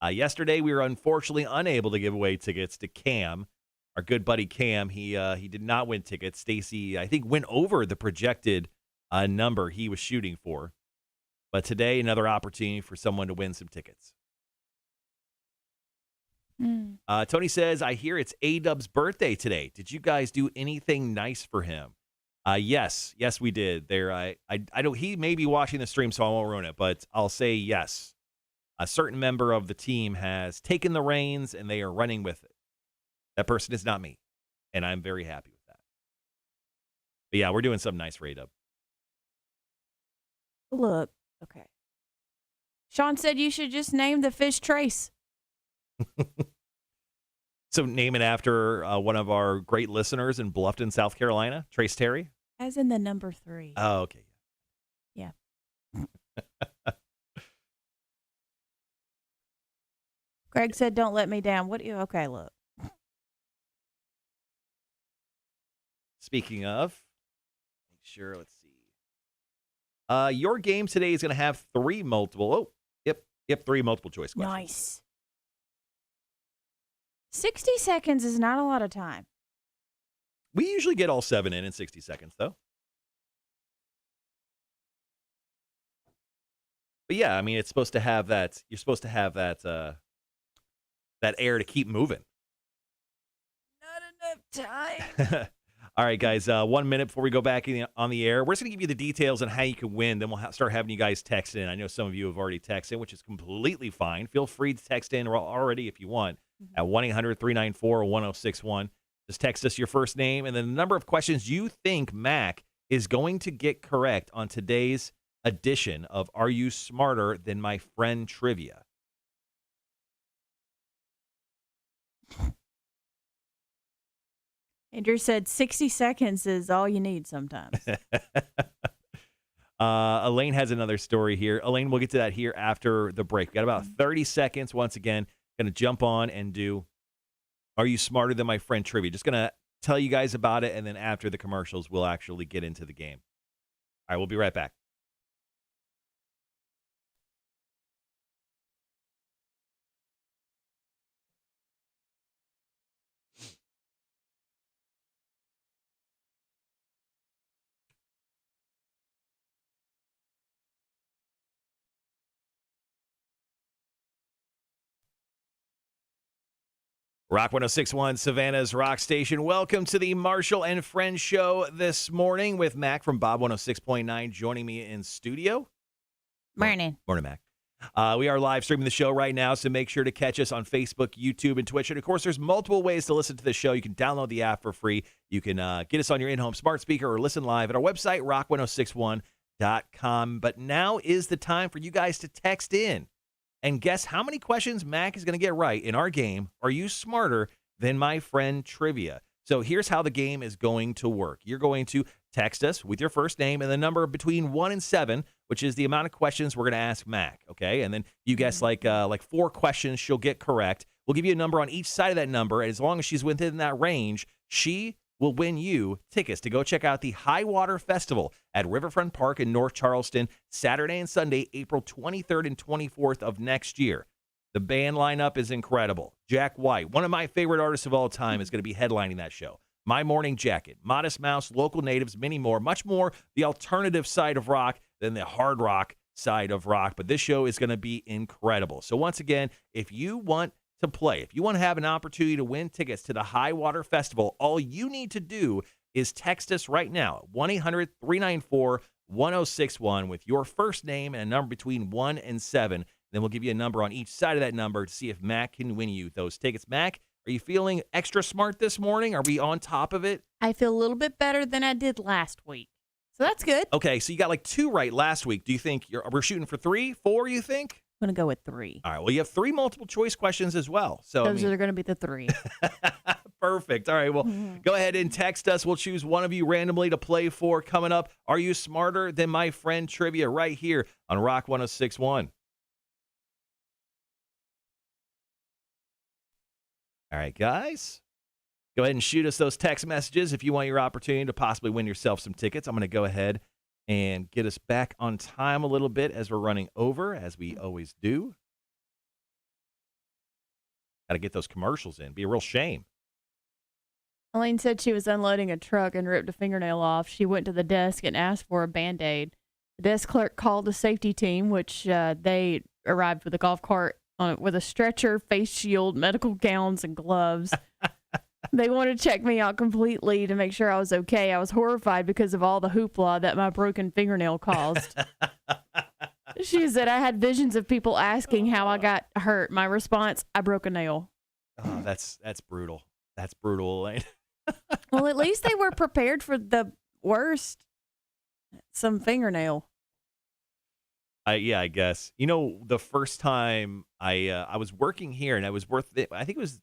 Yesterday, we were unfortunately unable to give away tickets to Cam, our good buddy Cam. He did not win tickets. Stacy, I think, went over the projected number he was shooting for. But today, another opportunity for someone to win some tickets. Tony says, I hear it's A-Dub's birthday today. Did you guys do anything nice for him? Yes, we did. I don't. He may be watching the stream, so I won't ruin it. But I'll say yes. A certain member of the team has taken the reins, and they are running with it. That person is not me, and I'm very happy with that. But yeah, we're doing something nice for A-Dub. Look, okay. Sean said you should just name the fish Trace. So name it after one of our great listeners in Bluffton, South Carolina, Trace Terry. As in the number 3. Oh, okay. Yeah. Greg said, "Don't let me down." What do you? Okay, look. Speaking of, make sure. Let's see. Your game today is going to have 3 multiple. Oh, yep, 3 multiple choice questions. Nice. 60 seconds is not a lot of time. We usually get all 7 in 60 seconds, though. But yeah, I mean, it's supposed to have that. You're supposed to have that that air to keep moving. Not enough time. All right, guys. 1 minute before we go back on the air, we're just going to give you the details on how you can win. Then we'll start having you guys text in. I know some of you have already texted in, which is completely fine. Feel free to text in already if you want at 1-800-394-1061. Just text us your first name and then the number of questions you think Mac is going to get correct on today's edition of Are You Smarter Than My Friend Trivia? Andrew said 60 seconds is all you need sometimes. Elaine has another story here. Elaine, we'll get to that here after the break. We got about 30 seconds. Once again, going to jump on and do Are You Smarter Than My Friend Trivia? Just going to tell you guys about it, and then after the commercials, we'll actually get into the game. All right, we'll be right back. Rock 106.1, Savannah's Rock Station. Welcome to the Marshall and Friends show this morning with Mac from Bob 106.9 joining me in studio. Morning. Morning, Mac. We are live streaming the show right now, so make sure to catch us on Facebook, YouTube, and Twitch. And, of course, there's multiple ways to listen to the show. You can download the app for free. You can get us on your in-home smart speaker or listen live at our website, rock1061.com. But now is the time for you guys to text in and guess how many questions Mac is going to get right in our game. Are You Smarter Than My Friend Trivia? So here's how the game is going to work. You're going to text us with your first name and the number between 1 and 7, which is the amount of questions we're going to ask Mac, okay? And then you guess like 4 questions she'll get correct. We'll give you a number on each side of that number, and as long as she's within that range, she will win you tickets to go check out the High Water Festival at Riverfront Park in North Charleston, Saturday and Sunday, April 23rd and 24th of next year. The band lineup is incredible. Jack White, one of my favorite artists of all time, is going to be headlining that show. My Morning Jacket, Modest Mouse, Local Natives, many more, much more the alternative side of rock than the hard rock side of rock. But this show is going to be incredible. So once again, if you want to play, if you want to have an opportunity to win tickets to the High Water Festival, all you need to do is text us right now at 1-800-394-1061 with your first name and a number between 1 and 7. Then we'll give you a number on each side of that number to see if Mac can win you those tickets. Mac, are you feeling extra smart this morning? Are we on top of it? I feel a little bit better than I did last week. So that's good. Okay, so you got like 2 right last week. Do you think we're shooting for 3, 4, you think? I'm going to go with 3. All right, well, you have 3 multiple choice questions as well. So Those are going to be the 3. Perfect. All right, well, go ahead and text us. We'll choose one of you randomly to play for coming up. Are You Smarter Than My Friend Trivia right here on Rock 106.1. All right, guys, go ahead and shoot us those text messages if you want your opportunity to possibly win yourself some tickets. I'm going to go ahead and get us back on time a little bit as we're running over, as we always do. Got to get those commercials in. Be a real shame. Elaine said she was unloading a truck and ripped a fingernail off. She went to the desk and asked for a Band-Aid. The desk clerk called the safety team, which they arrived with a golf cart with a stretcher, face shield, medical gowns, and gloves. They wanted to check me out completely to make sure I was okay. I was horrified because of all the hoopla that my broken fingernail caused. She said I had visions of people asking how I got hurt. My response, I broke a nail. Oh, that's brutal. That's brutal, Elaine. Well, at least they were prepared for the worst. Some fingernail. Yeah, I guess. You know, the first time I was working here, and I think it was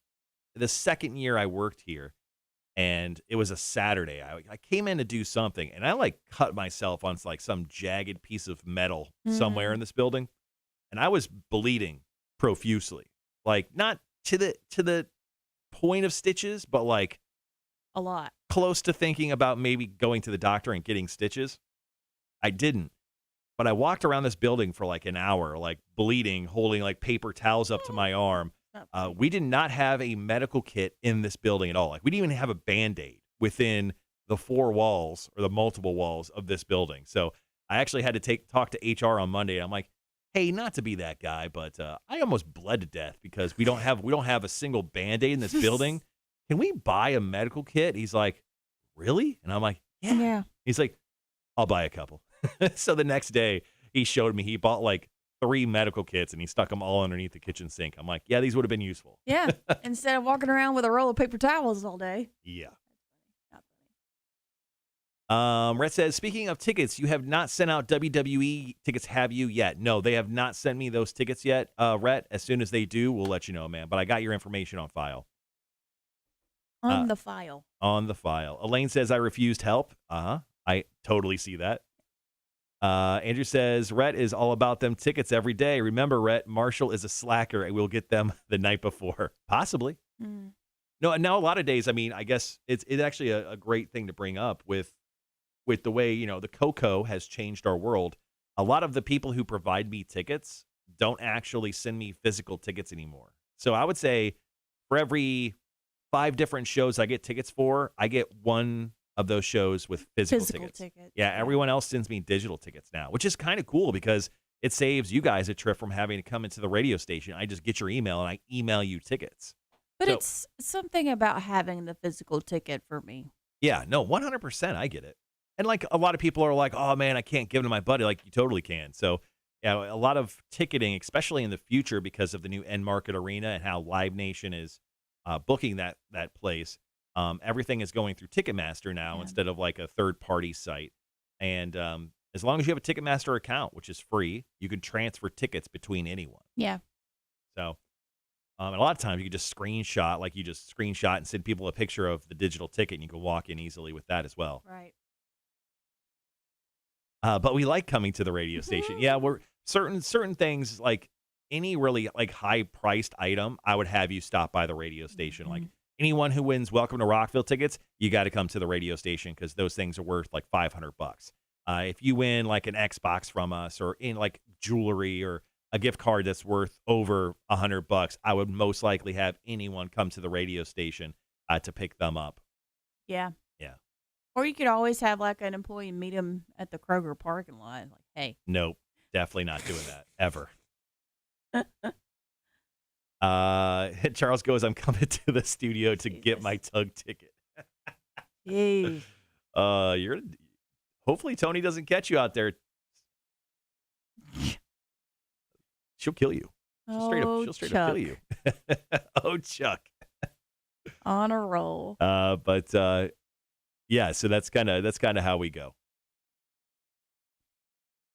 the second year I worked here, and it was a Saturday. I came in to do something, and I like cut myself on like some jagged piece of metal somewhere in this building, and I was bleeding profusely. Like not to the point of stitches, but like A lot. close to thinking about maybe going to the doctor and getting stitches. I didn't. But I walked around this building for like an hour, like bleeding, holding like paper towels up to my arm. We did not have a medical kit in this building at all. Like we didn't even have a Band-Aid within the four walls or the multiple walls of this building. So I actually had to talk to HR on Monday. And I'm like, hey, not to be that guy, but I almost bled to death because we don't have a single Band-Aid in this building. Can we buy a medical kit? He's like, really? And I'm like, yeah. He's like, I'll buy a couple. So the next day he showed me, he bought like 3 medical kits and he stuck them all underneath the kitchen sink. I'm like, yeah, these would have been useful. Yeah. Instead of walking around with a roll of paper towels all day. Yeah. Rhett says, speaking of tickets, you have not sent out WWE tickets, have you yet? No, they have not sent me those tickets yet, Rhett. As soon as they do, we'll let you know, man. But I got your information on file. On the file. On the file. Elaine says, I refused help. I totally see that. Andrew says, Rhett is all about them tickets every day. Remember, Rhett, Marshall is a slacker and we'll get them the night before. Possibly. No, now a lot of days, I mean, I guess it's actually a great thing to bring up with the way, you know, the Coco has changed our world. A lot of the people who provide me tickets don't actually send me physical tickets anymore. So I would say for every 5 different shows I get tickets for, I get 1 of those shows with physical tickets. Yeah, everyone else sends me digital tickets now, which is kind of cool because it saves you guys a trip from having to come into the radio station. I just get your email and I email you tickets. But it's something about having the physical ticket for me. Yeah, no, 100%. I get it. And like a lot of people are like, oh man, I can't give it to my buddy. Like you totally can. So yeah, a lot of ticketing, especially in the future because of the new end market arena and how Live Nation is booking that place. Everything is going through Ticketmaster now instead of like a third-party site. And as long as you have a Ticketmaster account, which is free, you can transfer tickets between anyone. Yeah. So and a lot of times you can just screenshot and send people a picture of the digital ticket and you can walk in easily with that as well. Right. But we like coming to the radio station. Yeah, we're certain things like any really like high-priced item, I would have you stop by the radio station. Like anyone who wins Welcome to Rockville tickets, you got to come to the radio station because those things are worth like $500. If you win like an Xbox from us or in like jewelry or a gift card that's worth over $100, I would most likely have anyone come to the radio station to pick them up. Yeah. Yeah. Or you could always have like an employee meet him at the Kroger parking lot. Like, hey. Nope. Definitely not doing that ever. Charles goes, I'm coming to the studio to get my Tug ticket. Yay. Hopefully Tony doesn't catch you out there. She'll kill you. She'll straight up kill you. Oh, Chuck. On a roll. But yeah, so that's kind of how we go.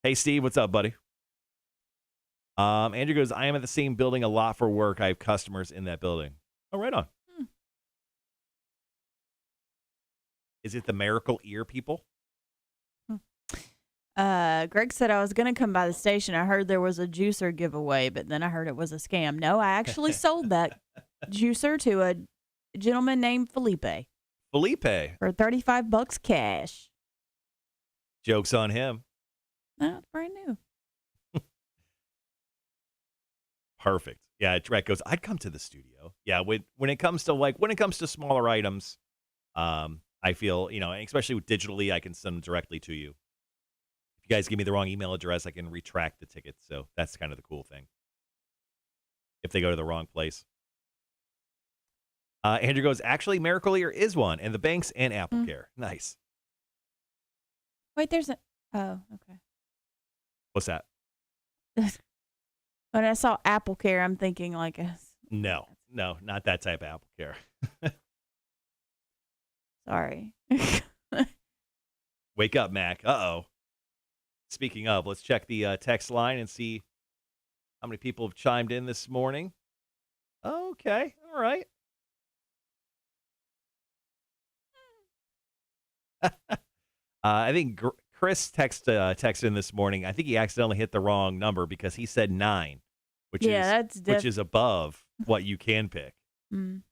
Hey Steve, what's up, buddy? Andrew goes, I am at the same building a lot for work. I have customers in that building. Oh, right on. Is it the Miracle Ear people? Greg said I was going to come by the station. I heard there was a juicer giveaway, but then I heard it was a scam. No, I actually sold that juicer to a gentleman named Felipe. Felipe. For $35 cash. Joke's on him. No, it's brand new. Perfect. Yeah, Trek goes, I'd come to the studio. Yeah, when it comes to smaller items, I feel, especially with digitally, I can send them directly to you. If you guys give me the wrong email address, I can retract the tickets. So that's kind of the cool thing. If they go to the wrong place. Andrew goes, actually, Miracle Ear is one, and the banks and Apple Care. Nice. Wait, there's a. Oh, okay. What's that? When I saw Apple Care, I'm thinking like a. No, not that type of Apple Care. Sorry. Wake up, Mac. Uh-oh. Speaking of, let's check the text line and see how many people have chimed in this morning. Okay, all right. I think Chris texted in this morning. I think he accidentally hit the wrong number because he said 9, which is above what you can pick. I'm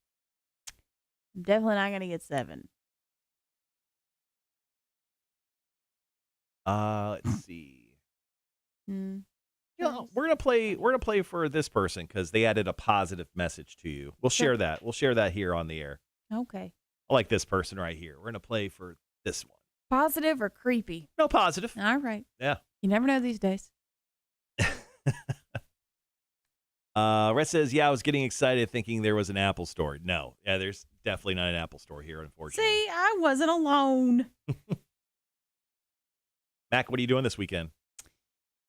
definitely not gonna get 7. Let's see. Mm. Yeah, we're gonna play for this person because they added a positive message to you. We'll share that. We'll share that here on the air. Okay. I like this person right here. We're gonna play for this one. Positive or creepy? No, positive. All right. Yeah. You never know these days. Rhett says, yeah, I was getting excited thinking there was an Apple store. No. Yeah, there's definitely not an Apple store here, unfortunately. See, I wasn't alone. Mac, what are you doing this weekend?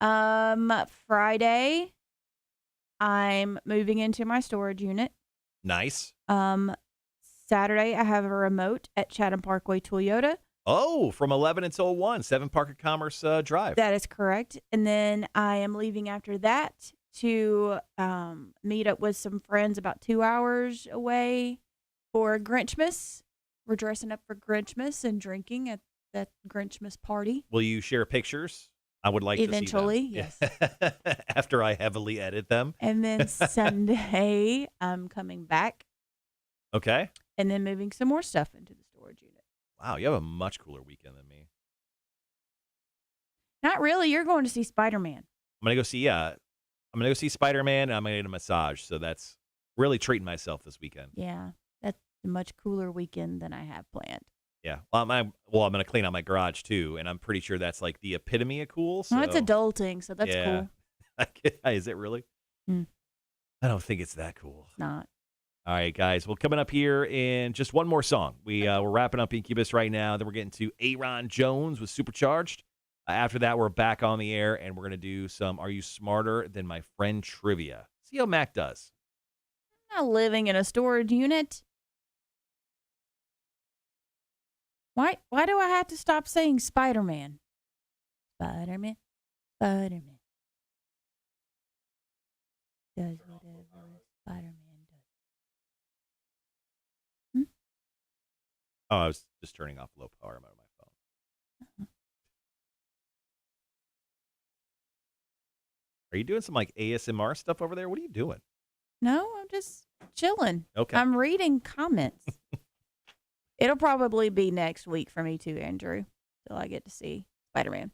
Friday, I'm moving into my storage unit. Nice. Saturday, I have a remote at Chatham Parkway Toyota. Oh, from 11 until 1, 7 Park of Commerce Drive. That is correct. And then I am leaving after that to meet up with some friends about 2 hours away for Grinchmas. We're dressing up for Grinchmas and drinking at that Grinchmas party. Will you share pictures? I would like eventually, to see them. Yes. After I heavily edit them. And then Sunday, I'm coming back. Okay. And then moving some more stuff into the storage unit. Wow, you have a much cooler weekend than me. Not really. You're going to see Spider-Man. I'm going to go see Spider-Man, and I'm going to get a massage. So that's really treating myself this weekend. Yeah, that's a much cooler weekend than I have planned. Yeah. Well, I'm going to clean out my garage, too, and I'm pretty sure that's like the epitome of cool. So. Well, it's adulting, so that's cool. Is it really? I don't think it's that cool. It's not. All right, guys. Well, coming up here in just one more song. We're wrapping up Incubus right now. Then we're getting to Aaron Jones with Supercharged. After that, we're back on the air, and we're going to do some Are You Smarter Than My Friend trivia. See how Mac does. I'm not living in a storage unit. Why do I have to stop saying Spider-Man? Spider-Man, Spider-Man. Does whatever Spider-Man does. Oh, I was just turning off low power mode on my phone. Are you doing some like ASMR stuff over there? What are you doing? No, I'm just chilling. Okay. I'm reading comments. It'll probably be next week for me too, Andrew, till I get to see Spider-Man.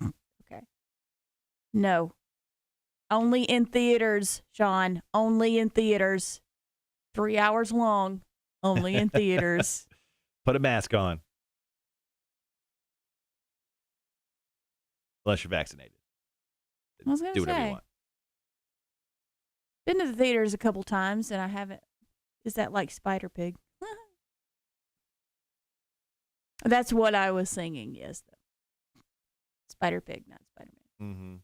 Okay. No. Only in theaters, Sean. Only in theaters. 3 hours long. Only in theaters. Put a mask on. Unless you're vaccinated. I was going to do whatever say. you want. Been to the theaters a couple times, and I haven't. Is that like Spider Pig? That's what I was singing, yes. Though. Spider Pig, not Spider-Man. Mm-hmm.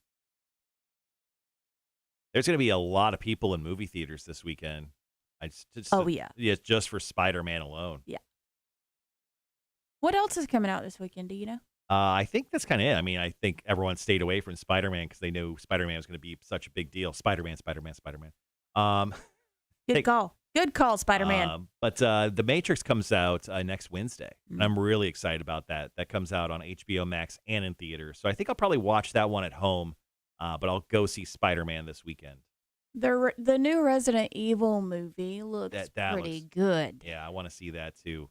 There's going to be a lot of people in movie theaters this weekend. Yeah. Just for Spider-Man alone. Yeah. What else is coming out this weekend? Do you know? I think that's kind of it. I mean, I think everyone stayed away from Spider-Man because they knew Spider-Man was going to be such a big deal. Spider-Man. Good call, Spider-Man. But The Matrix comes out next Wednesday, and I'm really excited about that. That comes out on HBO Max and in theaters. So I think I'll probably watch that one at home, but I'll go see Spider-Man this weekend. The new Resident Evil movie looks pretty good. Yeah, I want to see that too.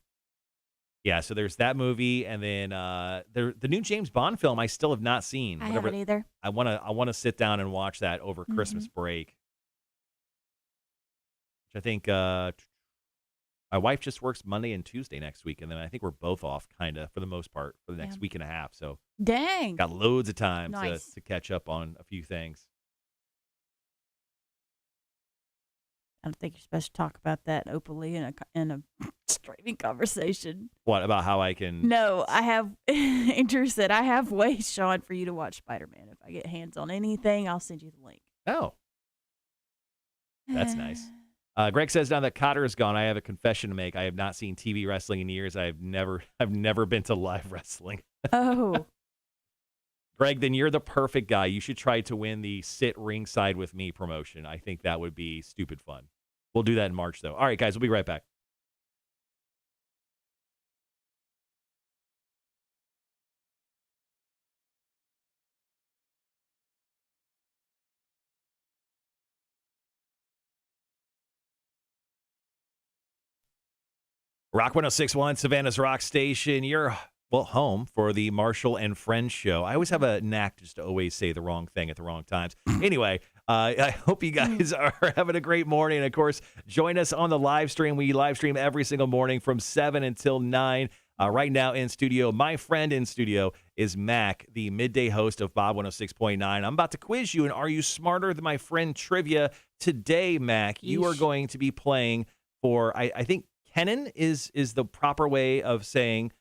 Yeah, so there's that movie, and then the new James Bond film I still have not seen. I haven't either. I want to sit down and watch that over Christmas break. Which I think my wife just works Monday and Tuesday next week, and then I think we're both off kind of for the most part for the next week and a half. So dang, got loads of time nice. to catch up on a few things. I don't think you're supposed to talk about that openly in a streaming conversation. What about how I can? No, I have. Andrew said I have ways, Sean, for you to watch Spider-Man. If I get hands on anything, I'll send you the link. Oh, that's nice. Greg says now that Cotter is gone, I have a confession to make. I have not seen TV wrestling in years. I've never been to live wrestling. Oh. Greg, then you're the perfect guy. You should try to win the sit ringside with me promotion. I think that would be stupid fun. We'll do that in March, though. All right, guys, we'll be right back. Rock 106.1, Savannah's Rock Station. You're, home for the Marshall and Friends show. I always have a knack just to always say the wrong thing at the wrong times. Anyway, I hope you guys are having a great morning. And, of course, join us on the live stream. We live stream every single morning from 7 until 9. Right now in studio, my friend in studio is Mac, the midday host of Bob 106.9. I'm about to quiz you, and are you smarter than my friend trivia? Today, Mac, you are going to be playing for, I think, Kenan is the proper way of saying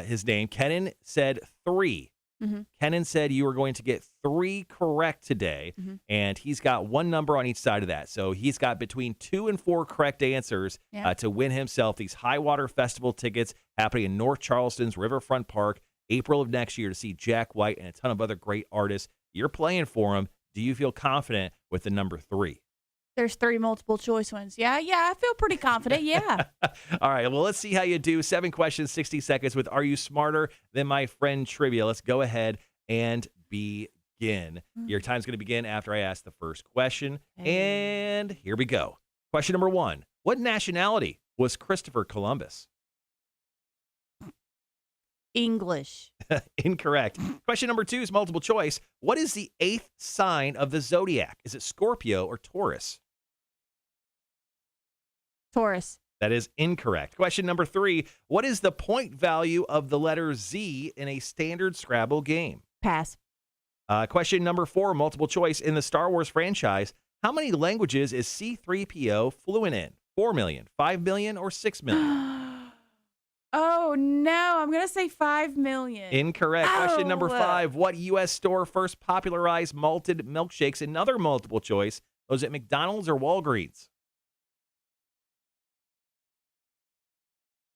his name. Kenan said 3. Mm-hmm. Kenan said you were going to get 3 correct today, and he's got one number on each side of that. So he's got between 2 and 4 correct answers to win himself these High Water Festival tickets happening in North Charleston's Riverfront Park, April of next year, to see Jack White and a ton of other great artists. You're playing for him. Do you feel confident with the number 3? There's 3 multiple choice ones. Yeah, I feel pretty confident. Yeah. All right. Well, let's see how you do. 7 questions, 60 seconds with Are You Smarter Than My Friend Trivia? Let's go ahead and begin. Your time's going to begin after I ask the first question. And here we go. Question number 1. What nationality was Christopher Columbus? English. Incorrect. Question number 2 is multiple choice. What is the 8th sign of the zodiac? Is it Scorpio or Taurus? Taurus. That is incorrect. Question number 3. What is the point value of the letter Z in a standard Scrabble game? Pass. Question number 4, multiple choice. In the Star Wars franchise, how many languages is C-3PO fluent in? 4 million, 5 million, or 6 million? Oh, no. I'm going to say 5 million. Incorrect. Question number 5. What U.S. store first popularized malted milkshakes? Another multiple choice. Was it McDonald's or Walgreens?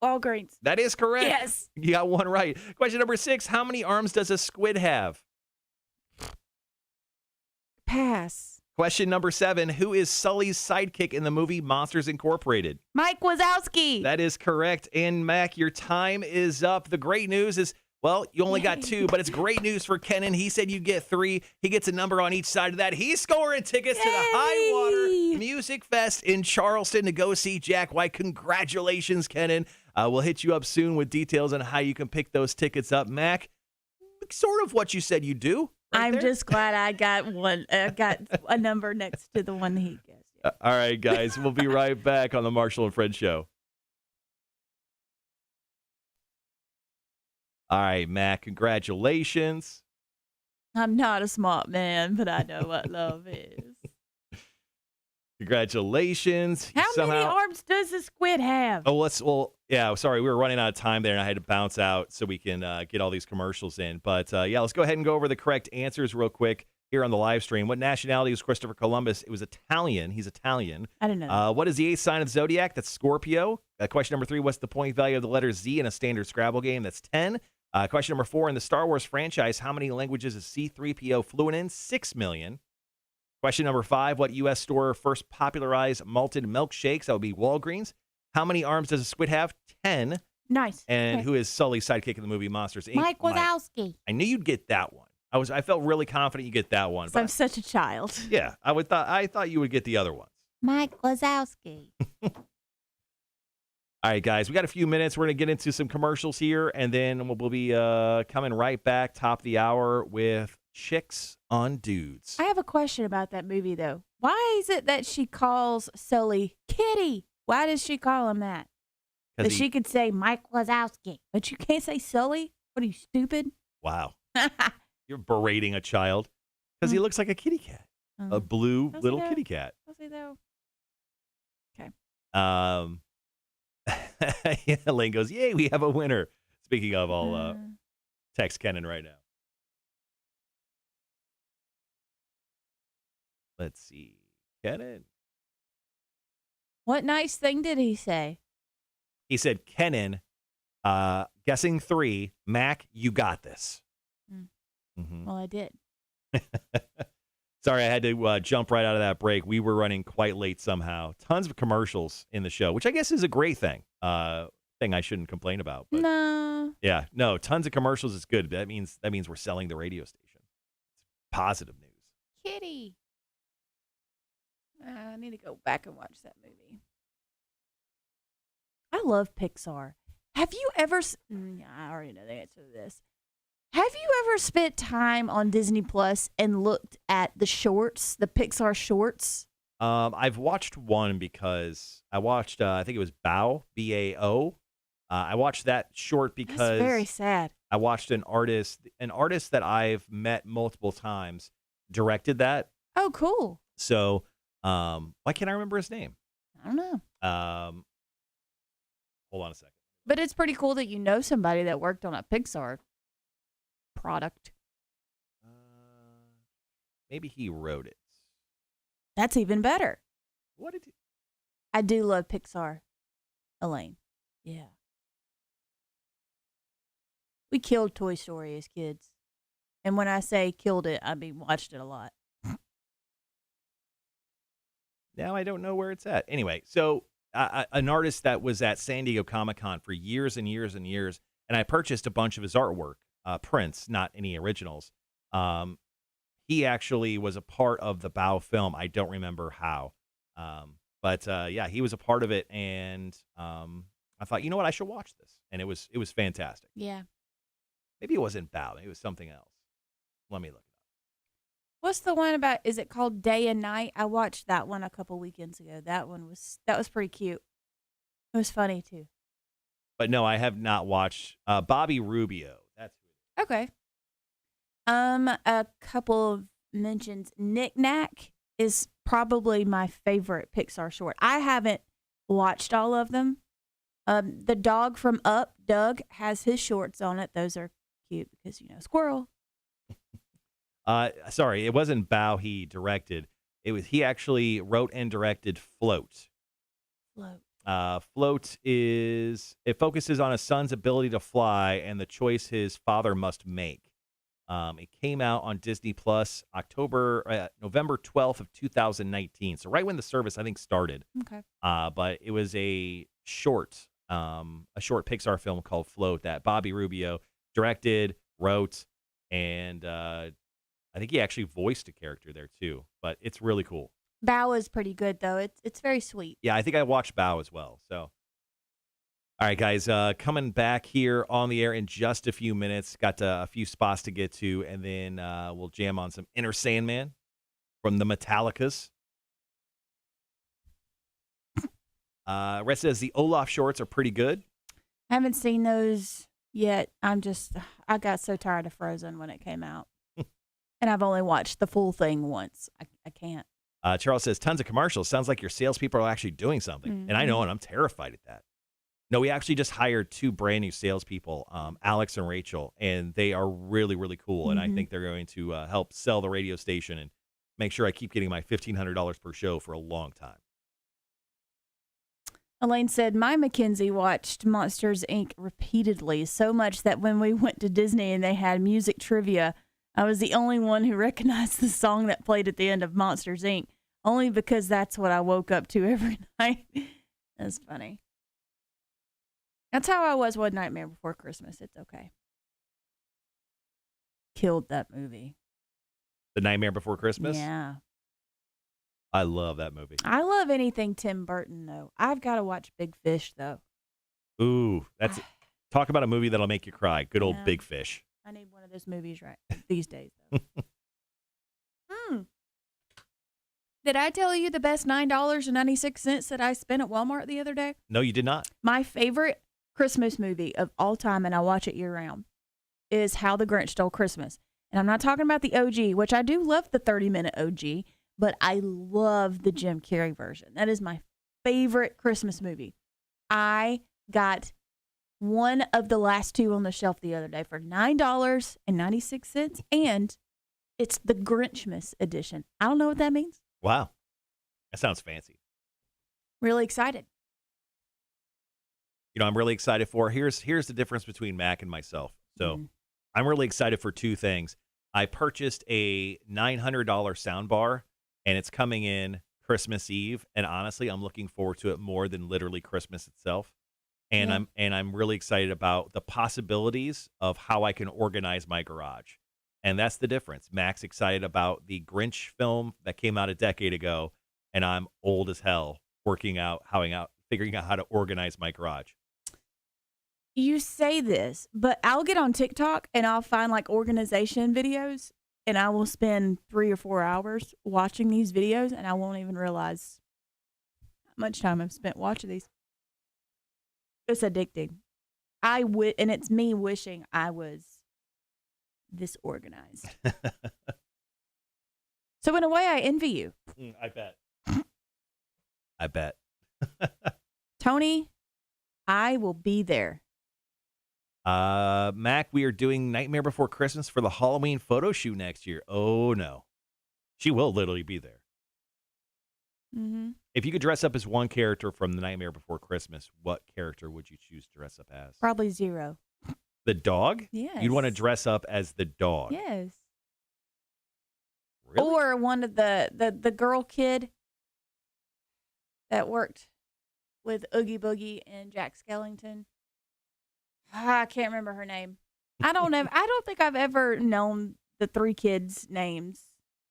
Walgreens. That is correct. Yes. You got one right. Question number 6. How many arms does a squid have? Pass. Question number 7. Who is Sully's sidekick in the movie Monsters Incorporated? Mike Wazowski. That is correct. And, Mac, your time is up. The great news is, you only got 2, but it's great news for Kenan. He said you get 3. He gets a number on each side of that. He's scoring tickets to the High Water Music Fest in Charleston to go see Jack White. Congratulations, Kenan. We'll hit you up soon with details on how you can pick those tickets up. Mac, sort of what you said you do. I'm just glad I got one. I got a number next to the one he guessed. Yeah. All right, guys. We'll be right back on the Marshall and Fred Show. All right, Mac, congratulations. I'm not a smart man, but I know what love is. Congratulations. How many arms does a squid have? Sorry, we were running out of time there, and I had to bounce out so we can get all these commercials in. But, let's go ahead and go over the correct answers real quick here on the live stream. What nationality was Christopher Columbus? It was Italian. He's Italian. I didn't know. What is the 8th sign of the zodiac? That's Scorpio. Question number 3, what's the point value of the letter Z in a standard Scrabble game? That's 10. Question number 4, in the Star Wars franchise, how many languages is C-3PO fluent in? 6 million. Question number 5, what U.S. store first popularized malted milkshakes? That would be Walgreens. How many arms does a squid have? 10. Nice. And who is Sully's sidekick in the movie Monsters, Inc.? Mike Wazowski. I knew you'd get that one. I felt really confident you get that one. So I'm such a child. Yeah, I thought you would get the other ones. Mike Wazowski. All right, guys, we got a few minutes. We're going to get into some commercials here, and then we'll be coming right back, top of the hour, with Chicks on Dudes. I have a question about that movie, though. Why is it that she calls Sully Kitty? Why does she call him that? Because she could say Mike Wazowski, but you can't say Sully? What are you, stupid? Wow. You're berating a child because he looks like a kitty cat, a blue little kitty cat. Does he, though? Um, yeah, Lane goes, yay, we have a winner. Speaking of, I'll text Kenan right now. Let's see. Kenan. What nice thing did he say? He said, Kenan, guessing 3, Mac, you got this. Well, I did. Sorry, I had to jump right out of that break. We were running quite late somehow. Tons of commercials in the show, which I guess is a great thing. Thing I shouldn't complain about. But No. yeah, no, tons of commercials is good. That means we're selling the radio station. It's positive news. Kitty. I need to go back and watch that movie. I love Pixar. Have you ever... I already know the answer to this. Have you ever spent time on Disney Plus and looked at the shorts, the Pixar shorts? I've watched one because I watched, I think it was Bao, B-A-O. I watched that short because... That's very sad. I watched an artist that I've met multiple times directed that. Oh, cool. So, why can't I remember his name? I don't know. Hold on a second. But it's pretty cool that you know somebody that worked on a Pixar product. Maybe he wrote it. That's even better. What did he... I do love Pixar, Elaine. Yeah. We killed Toy Story as kids. And when I say killed it, I mean watched it a lot. Now I don't know where it's at. Anyway, so an artist that was at San Diego Comic-Con for years and years and years, and I purchased a bunch of his artwork, prints, not any originals. He actually was a part of the Bao film. I don't remember how. But yeah, he was a part of it, and I thought, you know what, I should watch this. And it was fantastic. Yeah. Maybe it wasn't Bao. Maybe it was something else. Let me look it up. What's the one about, is it called Day and Night? I watched that one a couple weekends ago. That was pretty cute. It was funny, too. But no, I have not watched Bobby Rubio. That's who it is. Okay. A couple of mentions. Knick Knack is probably my favorite Pixar short. I haven't watched all of them. The dog from Up, Doug, has his shorts on it. Those are cute because, squirrel. Sorry, it wasn't Bao he directed. He actually wrote and directed Float. Float it focuses on a son's ability to fly and the choice his father must make. It came out on Disney Plus November 12th of 2019. So right when the service, I think, started. Okay. But it was a short Pixar film called Float that Bobby Rubio directed, wrote, and I think he actually voiced a character there too. But it's really cool. Bao is pretty good though. It's very sweet. Yeah, I think I watched Bao as well. So. All right, guys, coming back here on the air in just a few minutes. Got a few spots to get to, and then we'll jam on some Inner Sandman from the Metallicas. Rhett says the Olaf shorts are pretty good. I haven't seen those yet. I got so tired of Frozen when it came out. And I've only watched the full thing once. I can't. Charles says tons of commercials. Sounds like your salespeople are actually doing something. Mm-hmm. And I know, and I'm terrified at that. No, we actually just hired 2 brand new salespeople, Alex and Rachel, and they are really, really cool. And I think they're going to help sell the radio station and make sure I keep getting my $1,500 per show for a long time. Elaine said, my Mackenzie watched Monsters, Inc. repeatedly, so much that when we went to Disney and they had music trivia, I was the only one who recognized the song that played at the end of Monsters, Inc., only because that's what I woke up to every night. That's funny. That's how I was one Nightmare Before Christmas. It's okay. Killed that movie. The Nightmare Before Christmas? Yeah. I love that movie. I love anything Tim Burton, though. I've got to watch Big Fish, though. Ooh, talk about a movie that'll make you cry. Good old Yeah. Big Fish. I need one of those movies right these days, though. Did I tell you the best $9.96 that I spent at Walmart the other day? No, you did not. My favorite Christmas movie of all time, and I watch it year-round, is How the Grinch Stole Christmas. And I'm not talking about the OG, which I do love the 30-minute OG, but I love the Jim Carrey version. That is my favorite Christmas movie. I got one of the last two on the shelf the other day for $9.96, and it's the Grinchmas edition. I don't know what that means. Wow. That sounds fancy. Really excited. You know, I'm really excited for, here's the difference between Mac and myself. So I'm really excited for two things. I purchased a $900 sound bar, and it's coming in Christmas Eve. And honestly, I'm looking forward to it more than literally Christmas itself. And I'm really excited about the possibilities of how I can organize my garage. And that's the difference. Mac's excited about the Grinch film that came out a decade ago, and I'm old as hell figuring out how to organize my garage. You say this, but I'll get on TikTok and I'll find like organization videos, and I will spend 3 or 4 hours watching these videos, and I won't even realize how much time I've spent watching these. It's addicting. And it's me wishing I was this organized. So in a way, I envy you. I bet. I bet. Tony, I will be there. Mac, we are doing Nightmare Before Christmas for the Halloween photo shoot next year. Oh, no. She will literally be there. Mm-hmm. If you could dress up as one character from the Nightmare Before Christmas, what character would you choose to dress up as? Probably Zero. The dog? Yes. You'd want to dress up as the dog? Yes. Really? Or one of the girl kid that worked with Oogie Boogie and Jack Skellington. I can't remember her name. I don't know. I don't think I've ever known the three kids' names.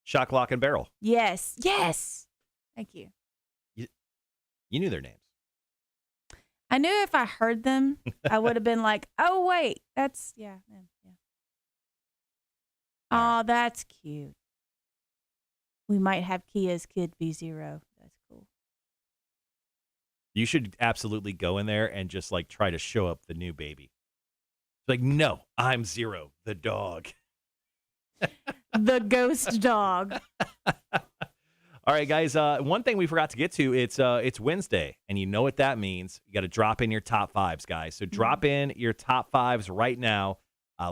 Shock, Lock, and Barrel. Yes. Yes. Thank you. You knew their names. I knew if I heard them, I would have been like, oh, wait, that's, yeah. Oh, that's cute. We might have Kia's kid be Zero. That's cool. You should absolutely go in there and just like try to show up the new baby. Like, no, I'm Zero, the dog. The ghost dog. All right, guys. One thing we forgot to get to, it's Wednesday, and you know what that means. You got to drop in your top fives, guys. So drop in your top fives right now.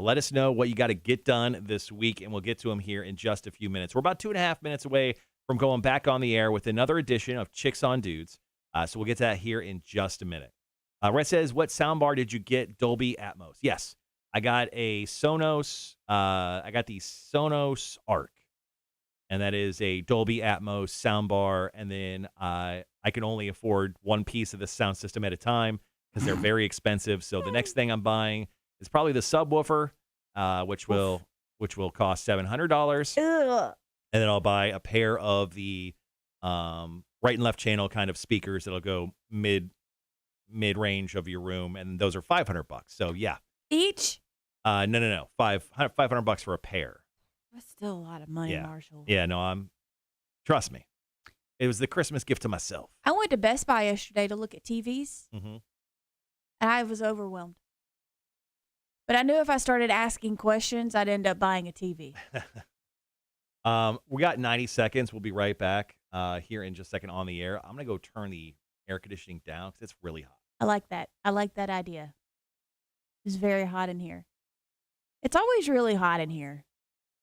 Let us know what you got to get done this week, and we'll get to them here in just a few minutes. We're about 2.5 minutes away from going back on the air with another edition of Chicks on Dudes. So we'll get to that here in just a minute. Rhett says, what soundbar did you get? Dolby Atmos. Yes, I got a Sonos. I got the Sonos Arc, and that is a Dolby Atmos soundbar. And then I can only afford one piece of the sound system at a time because they're very expensive. So the next thing I'm buying is probably the subwoofer, which will cost $700. Ugh. And then I'll buy a pair of the right and left channel kind of speakers that'll go mid range of your room, and those are $500. So yeah, Each? No, $500 for a pair. That's still a lot of money, Marshall. Yeah, no, trust me, it was the Christmas gift to myself. I went to Best Buy yesterday to look at TVs, Mm-hmm. and I was overwhelmed. But I knew if I started asking questions, I'd end up buying a TV. We got 90 seconds. We'll be right back here in just a second on the air. I'm going to go turn the air conditioning down because it's really hot. I like that. I like that idea. It's very hot in here. It's always really hot in here.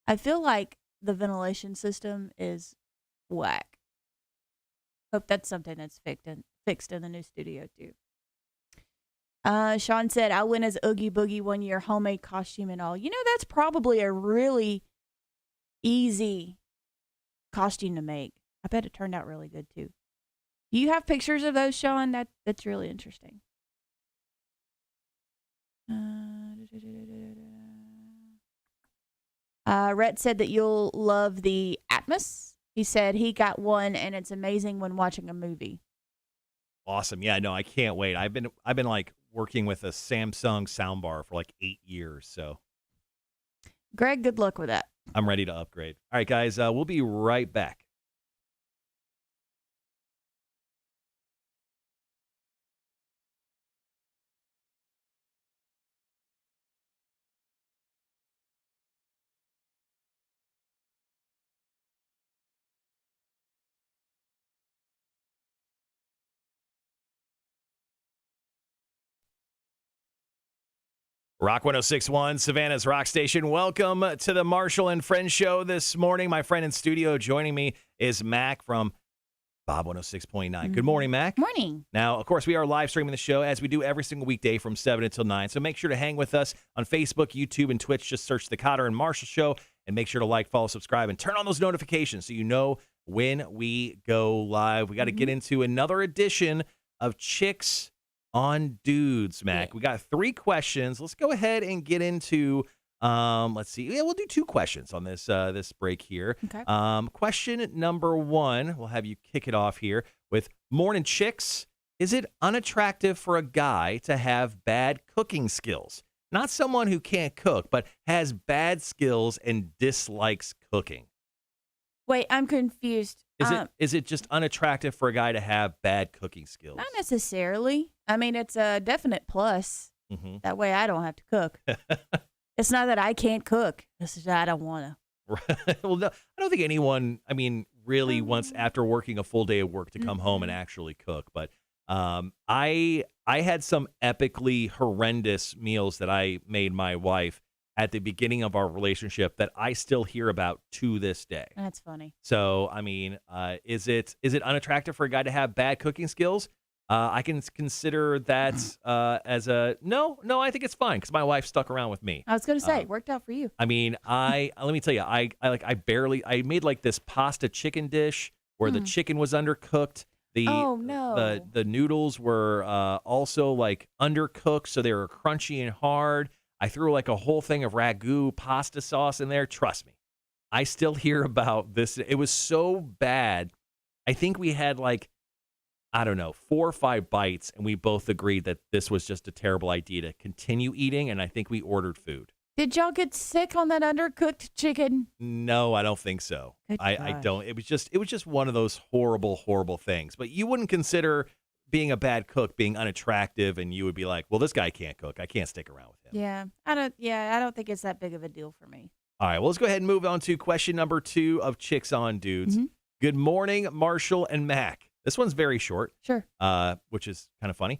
I feel like the ventilation system is whack. Hope that's something that's fixed in the new studio, too. Sean said, I went as Oogie Boogie one year, homemade costume and all. You know, that's probably a really easy costume to make. I bet it turned out really good, too. Do you have pictures of those, Sean? That's really interesting. Rhett said that you'll love the Atmos. He said he got one, and it's amazing when watching a movie. Awesome. Yeah, no, I can't wait. I've been like working with a Samsung soundbar for like 8 years, so Greg, good luck with that. I'm ready to upgrade. All right, guys, we'll be right back. Rock 106.1, Savannah's Rock Station. Welcome to the Marshall and Friends show this morning. My friend in studio joining me is Mac from Bob 106.9. Good morning, Mac. Morning. Now, of course, we are live streaming the show as we do every single weekday from 7 until 9. So make sure to hang with us on Facebook, YouTube, and Twitch. Just search the Cotter and Marshall Show and make sure to like, follow, subscribe, and turn on those notifications so you know when we go live. We got to get into another edition of Chicks on Dudes, Mac. Yeah. We got 3 questions. Let's go ahead and get into let's see. Yeah, we'll do 2 questions on this this break here. Okay. Question number 1, we'll have you kick it off here with Morning Chicks. Is it unattractive for a guy to have bad cooking skills? Not someone who can't cook, but has bad skills and dislikes cooking. Wait, I'm confused. Is it just unattractive for a guy to have bad cooking skills? Not necessarily. I mean, it's a definite plus. Mm-hmm. That way I don't have to cook. It's not that I can't cook. It's just I don't want to. Well, no, I don't think anyone, really wants, after working a full day of work, to come home and actually cook. But I had some epically horrendous meals that I made my wife at the beginning of our relationship that I still hear about to this day. That's funny. So, is it unattractive for a guy to have bad cooking skills? I can consider that as a no. I think it's fine because my wife stuck around with me. I was going to say, it worked out for you. Let me tell you, I made like this pasta chicken dish where the chicken was undercooked. The noodles were also like undercooked, so they were crunchy and hard. I threw like a whole thing of ragu pasta sauce in there. Trust me, I still hear about this. It was so bad. I think we had 4 or 5 bites, and we both agreed that this was just a terrible idea to continue eating, and I think we ordered food. Did y'all get sick on that undercooked chicken? No, I don't think so. I don't. It was just one of those horrible, horrible things. But you wouldn't consider being a bad cook being unattractive, and you would be like, well, this guy can't cook. I can't stick around with him. Yeah. I don't think it's that big of a deal for me. All right, well, let's go ahead and move on to question number 2 of Chicks on Dudes. Good morning, Marshall and Mac. This one's very short. Sure. Which is kind of funny.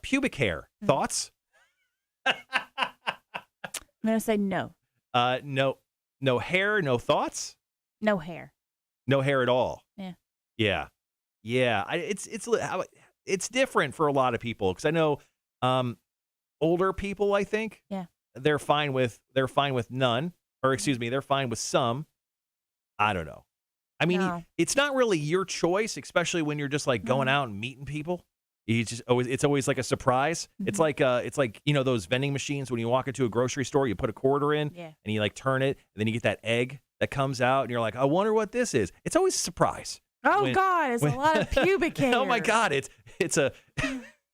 Pubic hair. Thoughts? I'm going to say no. No hair, no thoughts? No hair. No hair at all. Yeah. Yeah. It's different for a lot of people because I know older people, I think. Yeah. They're fine with none, or excuse me, they're fine with some. I don't know. No. It's not really your choice, especially when you're just like going out and meeting people. It's always like a surprise. It's like those vending machines when you walk into a grocery store, you put a quarter in and you like turn it, and then you get that egg that comes out, and you're like, I wonder what this is. It's always a surprise. Oh God, it's a lot of pubic hair. Oh my God, it's a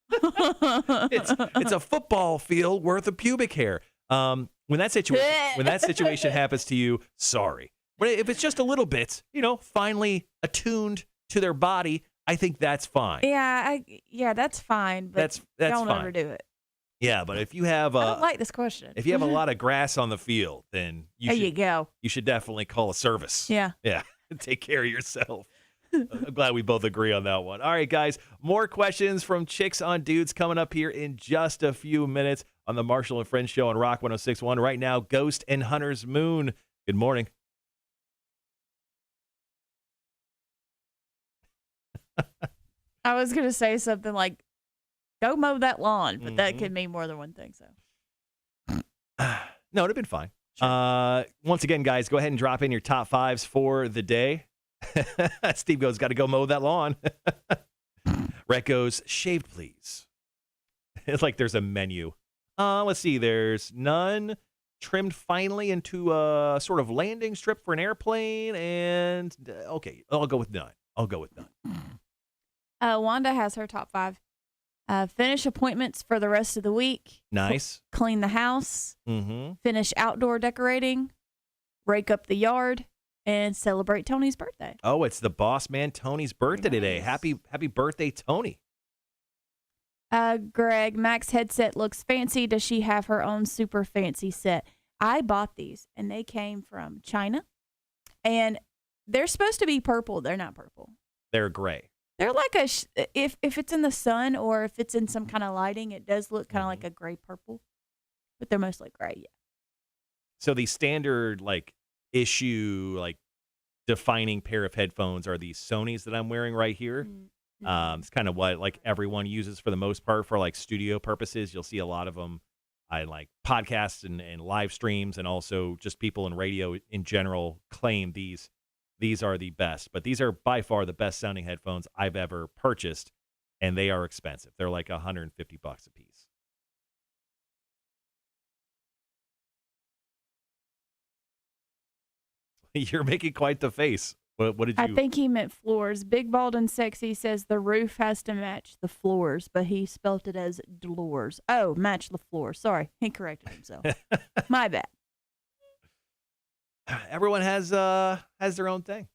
it's a football field worth of pubic hair. When that situation happens to you, sorry. But if it's just a little bit, finely attuned to their body, I think that's fine. Yeah, that's fine. But that's don't fine. overdo it. Yeah, but if you have I don't like this question. If you have a lot of grass on the field, then you go. You should definitely call a service. Yeah. Take care of yourself. I'm glad we both agree on that one. All right, guys, more questions from Chicks on Dudes coming up here in just a few minutes on the Marshall and Friends show on Rock 106.1. Right now, Ghost and Hunter's Moon. Good morning. I was going to say something like, go mow that lawn, but that could mean more than one thing. So, no, it'd have been fine. Sure. Once again, guys, go ahead and drop in your top 5s for the day. Steve goes, got to go mow that lawn. Rhett goes, shaved, please. It's like there's a menu. Let's see. There's none. Trimmed finely into a sort of landing strip for an airplane. And okay, I'll go with none. Wanda has her top 5. Finish appointments for the rest of the week. Nice. Clean the house. Finish outdoor decorating. Rake up the yard. And celebrate Tony's birthday. Oh, it's the boss man Tony's birthday today. Happy birthday, Tony. Greg, Mac's headset looks fancy. Does she have her own super fancy set? I bought these, and they came from China. And they're supposed to be purple. They're not purple. They're gray. They're like if it's in the sun or if it's in some kind of lighting, it does look kind of like a gray purple. but they're mostly gray. Yeah. So the standard like issue like defining pair of headphones are these Sonys that I'm wearing right here. It's kind of what like everyone uses for the most part for like studio purposes. You'll see a lot of them I like podcasts and live streams, and also just people in radio in general claim these are the best. But these are by far the best sounding headphones I've ever purchased, and they are expensive. They're like $150 a piece. You're making quite the face. What did you? I think he meant floors. Big, Bald, and Sexy says the roof has to match the floors, but he spelt it as Dolores. Oh, match the floor. Sorry, he corrected himself. My bad. Everyone has their own thing.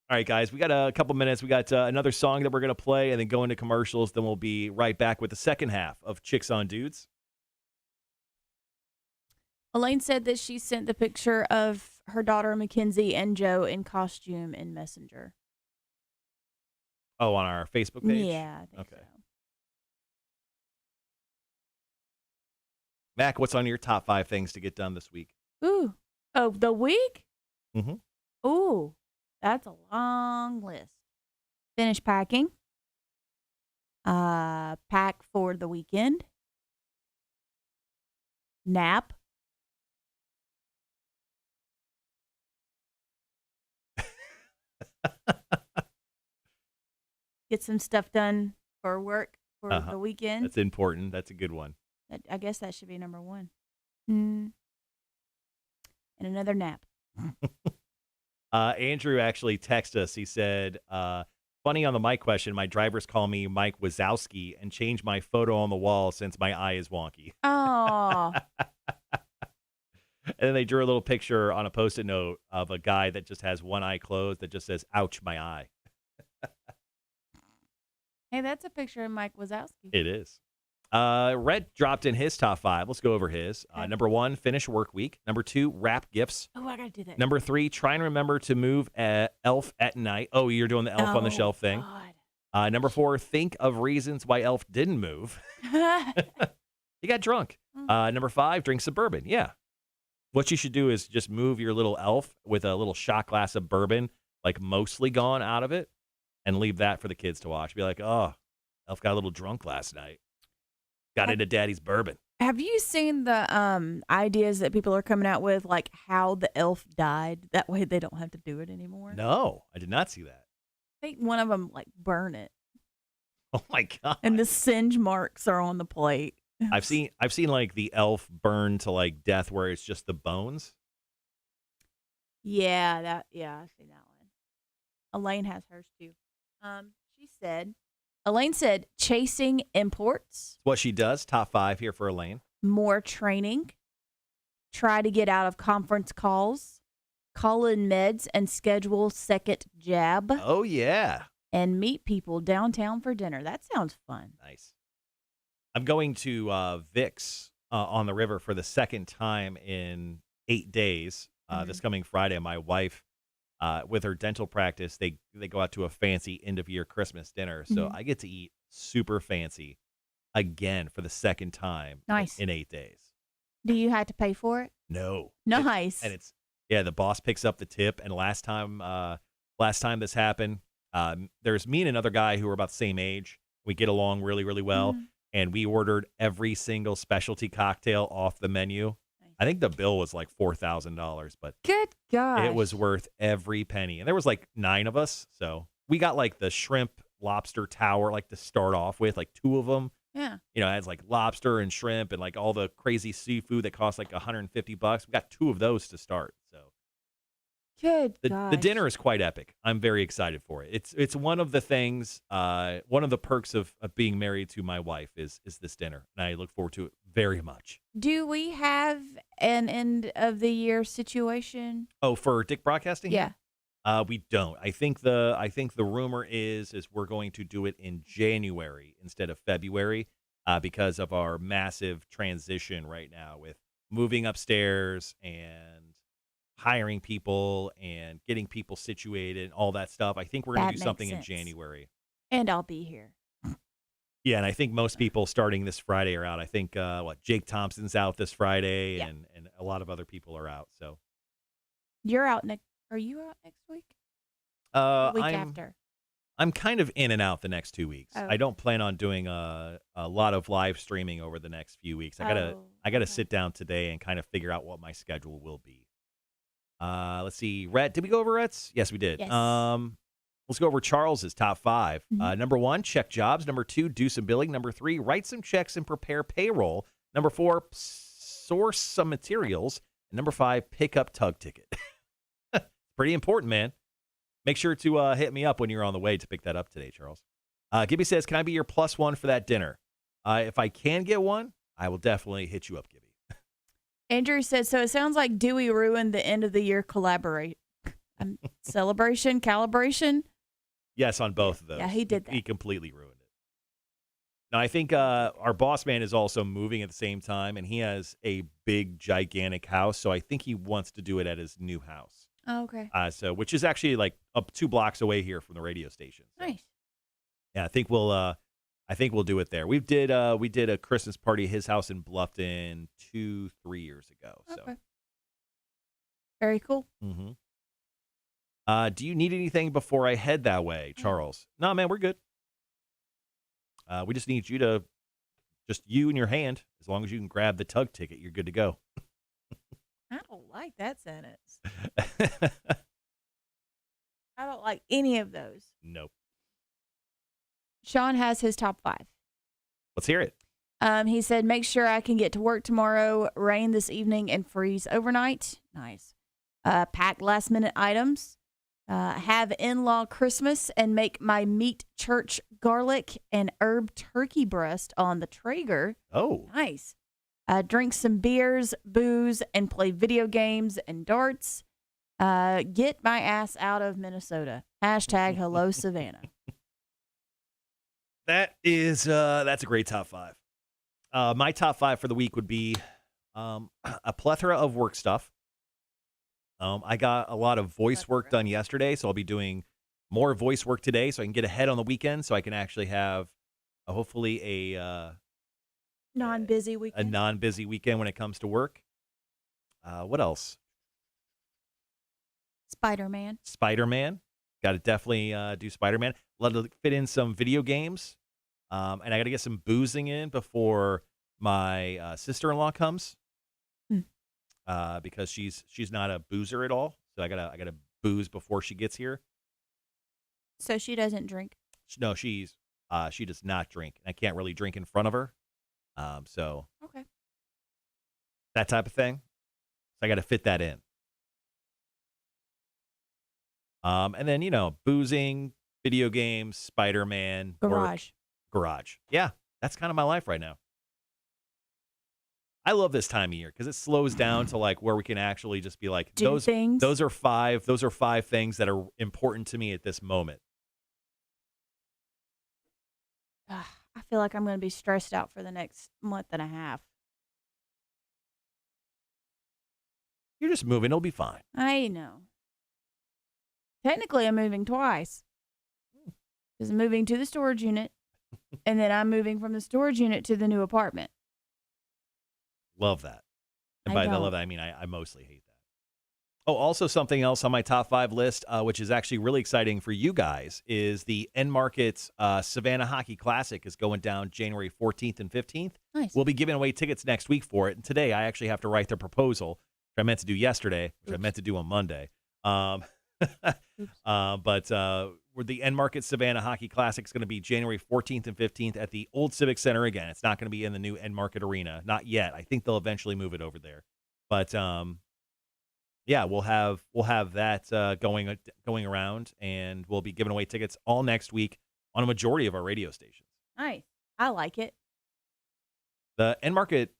All right, guys, we got a couple minutes. We got another song that we're going to play and then go into commercials. Then we'll be right back with the second half of Chicks on Dudes. Elaine said that she sent the picture of her daughter Mackenzie and Joe in costume in Messenger. Oh, on our Facebook page? Yeah, I think okay. so. Mac, what's on your top 5 things to get done this week? Ooh. Oh, the week? Mm-hmm. Ooh, that's a long list. Finish packing. Pack for the weekend. Nap. Get some stuff done for work for the weekend. That's important. That's a good one. I guess that should be number 1. And another nap. Andrew actually texted us. He said, funny on the Mike question, my drivers call me Mike Wazowski and change my photo on the wall since my eye is wonky. Oh. And then they drew a little picture on a Post-it note of a guy that just has one eye closed that just says, ouch, my eye. Hey, that's a picture of Mike Wazowski. It is. Red dropped in his top 5. Let's go over his. Okay. Number 1, finish work week. Number 2, wrap gifts. Oh, I got to do that. Number 3, try and remember to move Elf at night. Oh, you're doing the Elf on the shelf thing. God. Number 4, think of reasons why Elf didn't move. He got drunk. Number 5, drink some bourbon. Yeah. What you should do is just move your little Elf with a little shot glass of bourbon, like mostly gone out of it, and leave that for the kids to watch. Be like, oh, Elf got a little drunk last night. Got into Daddy's bourbon. Have you seen the ideas that people are coming out with, like how the elf died? That way they don't have to do it anymore. No, I did not see that. I think one of them like burn it, Oh my God. and the singe marks are on the plate. I've seen like the Elf burn to like death where it's just the bones. Yeah, I've seen that one. Elaine has hers too. Elaine said chasing imports, What she does, top 5 here for Elaine. more training, try to get out of conference calls, call in meds and schedule second jab, Oh, yeah. and meet people downtown for dinner. That sounds fun. Nice. I'm going to Vic's on the river for the second time in 8 days. This coming Friday, my wife, with her dental practice, they go out to a fancy end-of-year Christmas dinner. So I get to eat super fancy again for the second time Nice. in 8 days. Do you have to pay for it? No. Nice. And it's, the boss picks up the tip. And last time this happened, there's me and another guy who are about the same age. We get along really, really well. And we ordered every single specialty cocktail off the menu. Nice. I think the bill was like $4,000, but Good gosh. it was worth every penny. And there was like 9 of us. So we got like the shrimp lobster tower, like to start off with, like 2 of them. Yeah. You know, it has like lobster and shrimp and like all the crazy seafood that costs like $150. We got 2 of those to start. So Good the gosh. dinner is quite epic. I'm very excited for it. It's one of the things, one of the perks of being married to my wife is this dinner. And I look forward to it very much. Do we have an end of the year situation? Oh, for Dick Broadcasting? Yeah. We don't. I think the rumor is we're going to do it in January instead of February, because of our massive transition right now with moving upstairs and hiring people and getting people situated and all that stuff. I think we're going to do something in January. And I'll be here. Yeah, and I think most people starting this Friday are out. I think Jake Thompson's out this Friday, Yeah. and a lot of other people are out. So You're out next. Are you out next week? The week I'm after. I'm kind of in and out the next 2 weeks. Oh, I don't plan on doing a lot of live streaming over the next few weeks. I gotta okay. sit down today and kind of figure out what my schedule will be. Let's see. Rhett, did we go over Rhett's? Yes, we did. Yes. Let's go over Charles's top 5. Mhm. Number 1, check jobs. Number 2, do some billing. Number 3, write some checks and prepare payroll. Number 4, source some materials. And number 5, pick up tug ticket. Pretty important, man. Make sure to hit me up when you're on the way to pick that up today, Charles. Gibby says, can I be your +1 for that dinner? If I can get one, I will definitely hit you up, Gibby. Andrew said, so it sounds like Dewey ruined the end of the year celebration, calibration. Yes, on both of those. Yeah, he did that. He completely ruined it. Now, I think our boss man is also moving at the same time, and he has a big, gigantic house, so I think he wants to do it at his new house. Oh, okay. Which is actually like up 2 blocks away here from the radio station. So, Nice. yeah, I think we'll do it there. We did a Christmas party at his house in Bluffton 2-3 years ago. So, Okay. Very cool. mm-hmm. Do you need anything before I head that way, Charles? No, man, we're good. We just need you to, just you in your hand. As long as you can grab the tug ticket, you're good to go. I don't like that sentence. I don't like any of those. Nope. Sean has his top 5. Let's hear it. He said, make sure I can get to work tomorrow, rain this evening, and freeze overnight. Nice. Pack last minute items. Have in-law Christmas and make my meat church garlic and herb turkey breast on the Traeger. Oh. Nice. Drink some beers, booze, and play video games and darts. Get my ass out of Minnesota. Hashtag hello Savannah. That's a great top 5. My top 5 for the week would be a plethora of work stuff. I got a lot of voice work done yesterday, so I'll be doing more voice work today so I can get ahead on the weekend so I can actually have hopefully a Non-busy weekend. a non-busy weekend when it comes to work. What else? Spider-Man. Spider-Man. Got to definitely do Spider-Man. Let it fit in some video games. And I got to get some boozing in before my sister-in-law comes. Because she's not a boozer at all. So I gotta booze before she gets here. So she doesn't drink? No, she does not drink. I can't really drink in front of her. So Okay. that type of thing. So I got to fit that in. And then, boozing, video games, Spider-Man, Garage. Garage. Yeah, that's kind of my life right now. I love this time of year because it slows down to like where we can actually just be like, Do things. those are 5 things that are important to me at this moment. I feel like I'm going to be stressed out for the next month and a half. You're just moving. It'll be fine. I know. Technically, I'm moving twice. Because I'm moving to the storage unit, and then I'm moving from the storage unit to the new apartment. Love that. And I by don't. love that, I mean I mostly hate that. Oh, also something else on my top 5 list, which is actually really exciting for you guys, is the End Market Savannah Hockey Classic is going down January 14th and 15th. Nice. We'll be giving away tickets next week for it. And today I actually have to write the proposal, which I meant to do yesterday, which I meant to do on Monday. But the End Market Savannah Hockey Classic is going to be January 14th and 15th at the Old Civic Center again. It's not going to be in the new End Market Arena. Not yet. I think they'll eventually move it over there. But yeah, we'll have that going around, and we'll be giving away tickets all next week on a majority of our radio stations. Nice. I like it. The End Market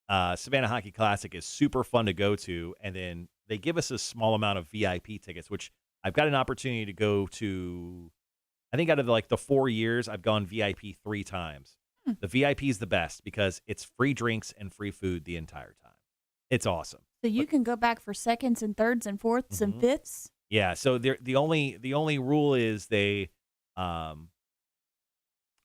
Savannah Hockey Classic is super fun to go to, and then they give us a small amount of VIP tickets, which I've got an opportunity to go to. I think out of the 4 years, I've gone VIP 3 times. The VIP is the best because it's free drinks and free food the entire time. It's awesome. So you can go back for seconds and thirds and fourths and fifths? Yeah, so the only rule is they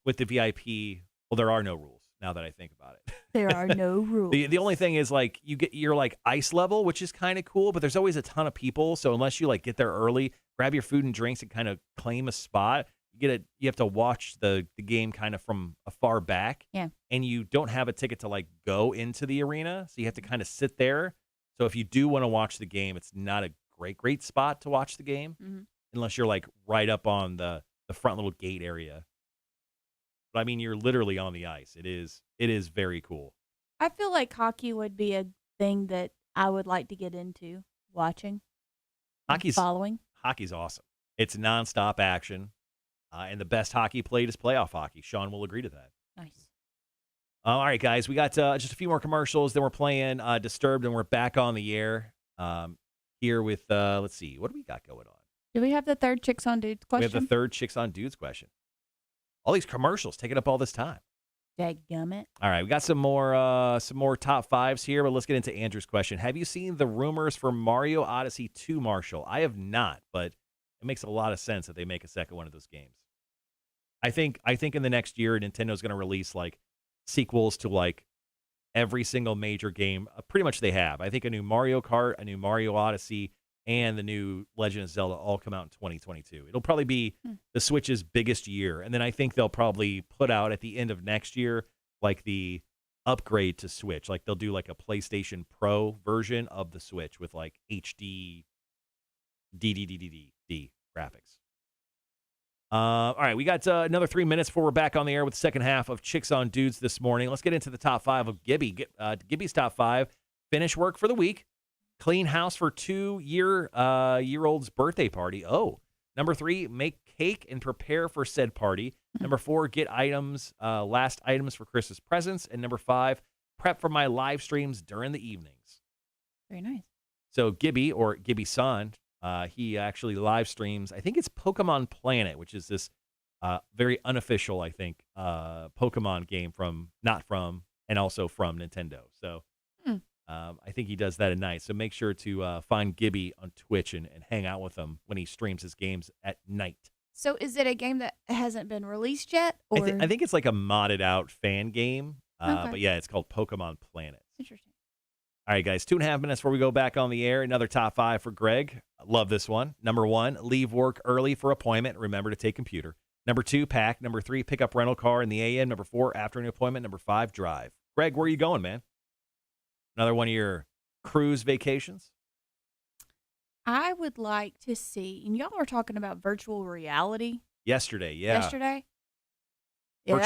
with the VIP, well, there are no rules now that I think about it. There are no rules. The only thing is like you're like ice level, which is kind of cool, but there's always a ton of people. So unless you like get there early, grab your food and drinks and kind of claim a spot, you have to watch the game kind of from afar back. Yeah. And you don't have a ticket to like go into the arena, so you have to kind of sit there. So if you do want to watch the game, it's not a great spot to watch the game unless you're like right up on the front little gate area. But I mean, you're literally on the ice. It is very cool. I feel like hockey would be a thing that I would like to get into watching. Following. Hockey's awesome. It's nonstop action. And the best hockey played is playoff hockey. Sean will agree to that. Nice. All right, guys. We got just a few more commercials. Then we're playing Disturbed, and we're back on the air here with, let's see, what do we got going on? Do we have the third Chicks on Dudes question? We have the third Chicks on Dudes question. All these commercials taking up all this time. Dadgummit. All right, we got some more top fives here, but let's get into Andrew's question. Have you seen the rumors for Mario Odyssey 2, Marshall? I have not, but it makes a lot of sense that they make a second one of those games. I think in the next year, Nintendo's going to release like sequels to like every single major game. Pretty much they have. I think a new Mario Kart, a new Mario Odyssey, and the new Legend of Zelda all come out in 2022. It'll probably be the Switch's biggest year. And then I think they'll probably put out at the end of next year like the upgrade to Switch. Like they'll do like a PlayStation Pro version of the Switch with like HD DDDDD graphics. All right, we got another 3 minutes before we're back on the air with the second half of Chicks on Dudes this morning. Let's get into the top five of Gibby. Gibby's top five. Finish work for the week. Clean house for 2-year-old's birthday party. Oh, number 3, make cake and prepare for said party. Number 4, get last items for Christmas presents. And number 5, prep for my live streams during the evenings. Very nice. So Gibby, or Gibby-san, he actually live streams, I think it's Pokemon Planet, which is this very unofficial, I think, Pokemon game and also from Nintendo. So I think he does that at night. So make sure to find Gibby on Twitch and hang out with him when he streams his games at night. So is it a game that hasn't been released yet? Or? I think it's like a modded out fan game. Okay. But yeah, it's called Pokemon Planet. Interesting. All right, guys, 2.5 minutes before we go back on the air. Another top five for Greg. I love this one. Number 1, leave work early for appointment. Remember to take computer. Number 2, pack. Number 3, pick up rental car in the AM. Number 4, afternoon appointment. Number 5, drive. Greg, where are you going, man? Another one of your cruise vacations? I would like to see, and y'all were talking about virtual reality. Yesterday, yeah. Yesterday? Yeah,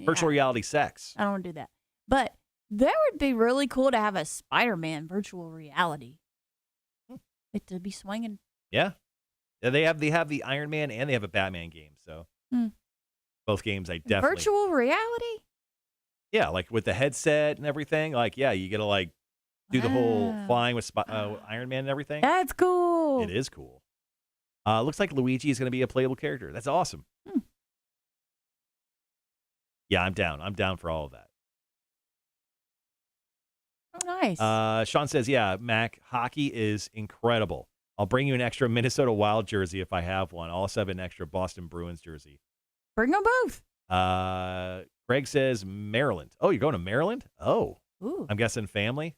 Virtual reality sex. I don't want to do that. But that would be really cool to have a Spider-Man virtual reality. Like to be swinging. Yeah. They have the Iron Man and they have a Batman game. So both games I definitely. Virtual reality? Yeah, like with the headset and everything. Like, yeah, you get to like do the whole flying with Iron Man and everything. That's cool. It is cool. Looks like Luigi is going to be a playable character. That's awesome. Yeah, I'm down. I'm down for all of that. Oh, nice. Sean says, yeah, Mac, hockey is incredible. I'll bring you an extra Minnesota Wild jersey if I have one. I'll also have an extra Boston Bruins jersey. Bring them both. Greg says Maryland. Oh, you're going to Maryland? Oh. Ooh. I'm guessing family?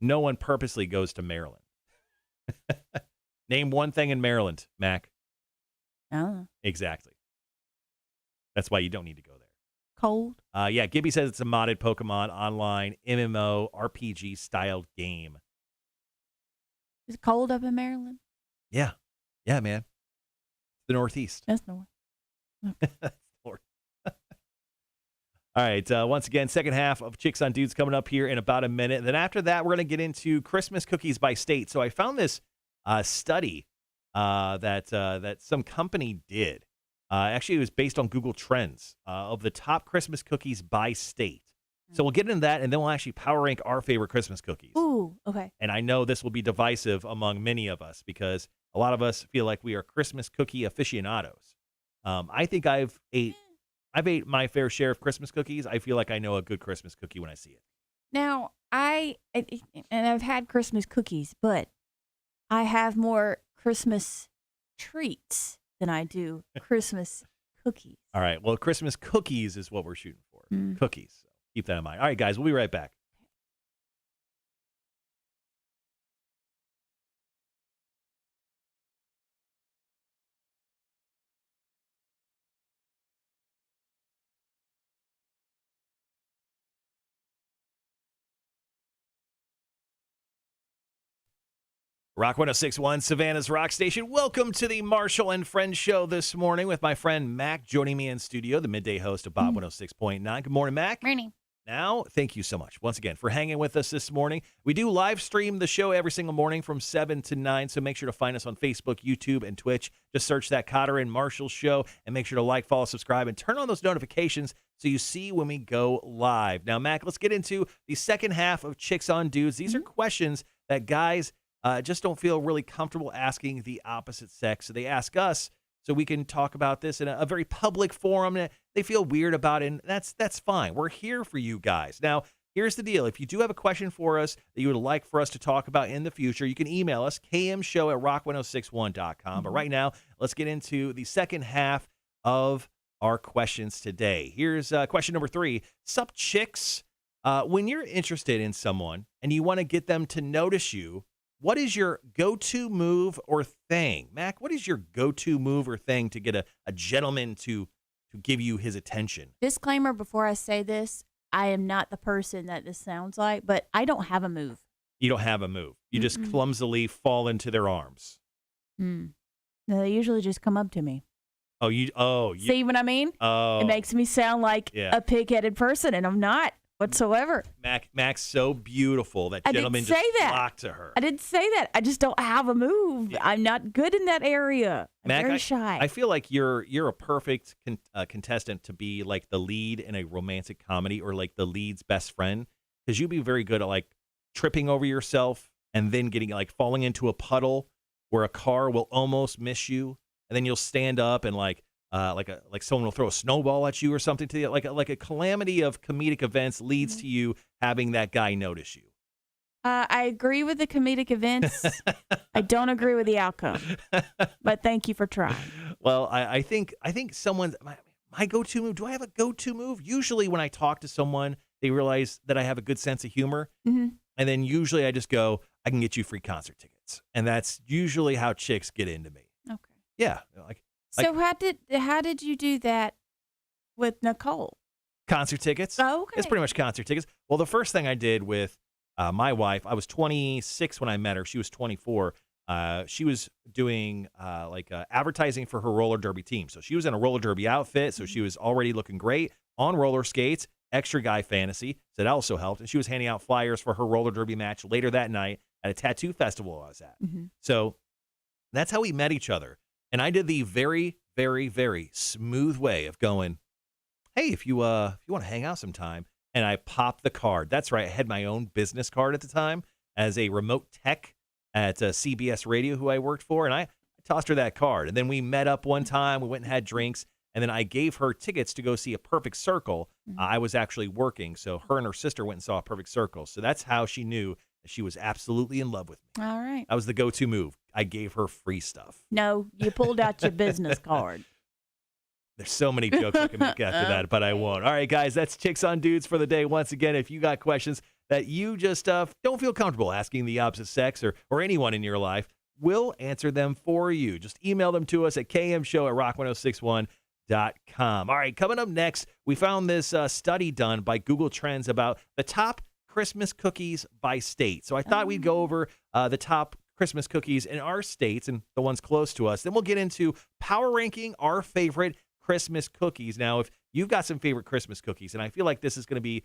No one purposely goes to Maryland. Name one thing in Maryland, Mac. Oh. Exactly. That's why you don't need to go there. Cold. Yeah, Gibby says it's a modded Pokemon online MMO RPG styled game. Is it cold up in Maryland? Yeah. Yeah, man. The Northeast. That's north. That's north. All right. Once again, second half of Chicks on Dudes coming up here in about a minute. Then after that, we're going to get into Christmas cookies by state. So I found this study that some company did. Actually, it was based on Google Trends of the top Christmas cookies by state. So we'll get into that, and then we'll actually power rank our favorite Christmas cookies. Ooh, okay. And I know this will be divisive among many of us because a lot of us feel like we are Christmas cookie aficionados. I think I've ate my fair share of Christmas cookies. I feel like I know a good Christmas cookie when I see it. Now, I've had Christmas cookies, but I have more Christmas treats than I do Christmas cookies. All right. Well, Christmas cookies is what we're shooting for. Cookies. So keep that in mind. All right, guys. We'll be right back. Rock 106.1, Savannah's Rock Station. Welcome to the Marshall and Friends show this morning with my friend Mac joining me in studio, the midday host of Bob 106.9. Good morning, Mac. Morning. Now, thank you so much once again for hanging with us this morning. We do live stream the show every single morning from 7 to 9, so make sure to find us on Facebook, YouTube, and Twitch. Just search that Cotter and Marshall show, and make sure to like, follow, subscribe, and turn on those notifications so you see when we go live. Now, Mac, let's get into the second half of Chicks on Dudes. These are questions that guys just don't feel really comfortable asking the opposite sex. So they ask us so we can talk about this in a very public forum. They feel weird about it, and that's fine. We're here for you guys. Now, here's the deal. If you do have a question for us that you would like for us to talk about in the future, you can email us, kmshow@rock1061.com. But right now, let's get into the second half of our questions today. Here's question number 3. Sup, chicks? When you're interested in someone and you want to get them to notice you, what is your go-to move or thing? Mac, what is your go-to move or thing to get a gentleman to give you his attention? Disclaimer before I say this, I am not the person that this sounds like, but I don't have a move. You don't have a move. You just clumsily fall into their arms. No, they usually just come up to me. See what I mean? Oh. It makes me sound like a pig-headed person, and I'm not whatsoever. Mac's so beautiful that gentleman just flocked to her. I didn't say that. I just don't have a move. Yeah. I'm not good in that area. I'm very shy. I feel like you're a perfect contestant to be like the lead in a romantic comedy or like the lead's best friend, because you'd be very good at like tripping over yourself and then getting like falling into a puddle where a car will almost miss you, and then you'll stand up and like someone will throw a snowball at you or something to you. Like a calamity of comedic events leads to you having that guy notice you. I agree with the comedic events. I don't agree with the outcome. But thank you for trying. Well, I think someone's my go-to move. Do I have a go-to move? Usually when I talk to someone, they realize that I have a good sense of humor. And then usually I just go, I can get you free concert tickets. And that's usually how chicks get into me. Okay. Yeah. So how did you do that with Nicole? Concert tickets. Oh, okay. It's pretty much concert tickets. Well, the first thing I did with my wife, I was 26 when I met her. She was 24. She was doing advertising for her roller derby team. So she was in a roller derby outfit. So she was already looking great on roller skates, extra guy fantasy. So that also helped. And she was handing out flyers for her roller derby match later that night at a tattoo festival I was at. So that's how we met each other. And I did the very, very, very smooth way of going, hey, if you want to hang out sometime, and I popped the card. That's right. I had my own business card at the time as a remote tech at CBS Radio, who I worked for, and I tossed her that card. And then we met up one time. We went and had drinks, and then I gave her tickets to go see A Perfect Circle. I was actually working, so her and her sister went and saw A Perfect Circle. So that's how she knew that she was absolutely in love with me. All right. That was the go-to move. I gave her free stuff. No, you pulled out your business card. There's so many jokes I can make after that, but I won't. All right, guys, that's Chicks on Dudes for the day. Once again, if you got questions that you just don't feel comfortable asking the opposite sex or anyone in your life, we'll answer them for you. Just email them to us at kmshow@rock1061.com. All right, coming up next, we found this study done by Google Trends about the top Christmas cookies by state. So I thought we'd go over the top Christmas cookies in our states and the ones close to us. Then we'll get into power ranking our favorite Christmas cookies. Now, if you've got some favorite Christmas cookies, and I feel like this is going to be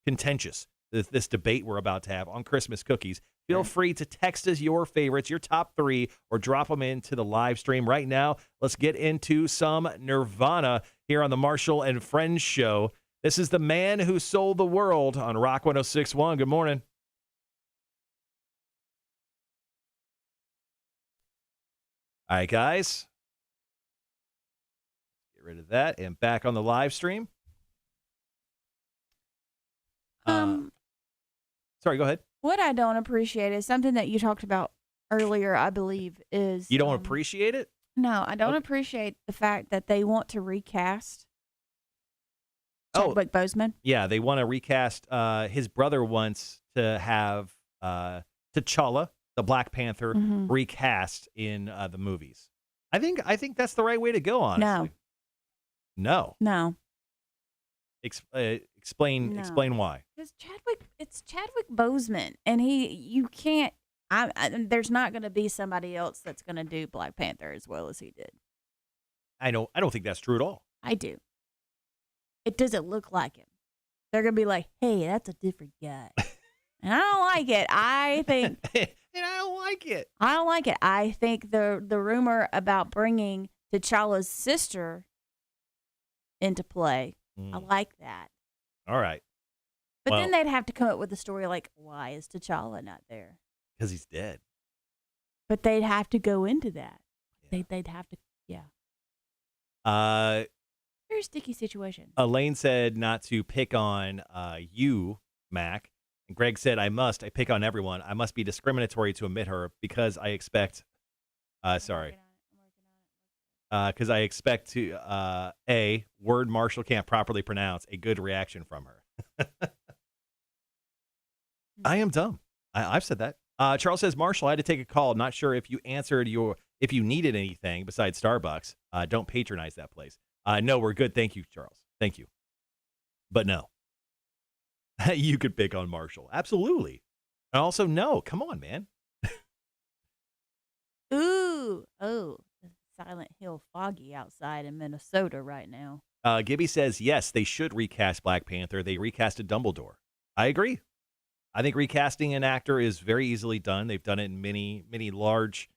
contentious, this debate we're about to have on Christmas cookies, feel free to text us your favorites, your top 3, or drop them into the live stream right now. Let's get into some Nirvana here on the Marshall and Friends show. This is the man who sold the world on Rock 106.1. Good morning. All right, guys. Get rid of that and back on the live stream. Sorry, go ahead. What I don't appreciate is something that you talked about earlier, I believe, is... You don't appreciate it? No, I don't Okay. appreciate the fact that they want to recast Oh, Chadwick Boseman. yeah, they want to recast. His brother wants to have T'Challa, the Black Panther, Hmm. recast in the movies. I think that's the right way to go. Honestly, no. No, Explain no. why. Because it's Chadwick Boseman, and you can't. There's not going to be somebody else that's going to do Black Panther as well as he did. I don't think that's true at all. I do. It doesn't look like him. They're going to be like, hey, that's a different guy. And I don't like it. I think And I don't like it. I don't like it. I think the rumor about bringing T'Challa's sister into play, I like that. All right. But Well, then they'd have to come up with a story like, why is T'Challa not there? because he's dead. But they'd have to go into that. Yeah. They'd have to, yeah. Very sticky situation. Elaine said not to pick on you, Mac. And Greg said, I pick on everyone. I must be discriminatory to omit her because I expect, because I expect to, a word Marshall can't properly pronounce, a good reaction from her. I am dumb. I've said that. Charles says, Marshall, I had to take a call. Not sure if you answered if you needed anything besides Starbucks. Don't patronize that place. No, we're good. Thank you, Charles. Thank you. But no. You could pick on Marshall. Absolutely. And also, no. Come on, man. Ooh. Oh, it's Silent Hill foggy outside in Minnesota right now. Gibby says, yes, they should recast Black Panther. They recasted Dumbledore. I agree. I think recasting an actor is very easily done. They've done it in many, many large,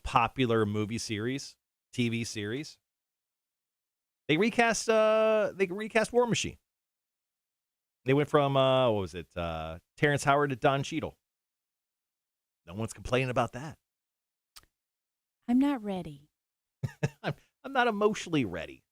popular movie series, TV series. They recast War Machine. They went from Terrence Howard to Don Cheadle. No one's complaining about that. I'm not ready. I'm not emotionally ready.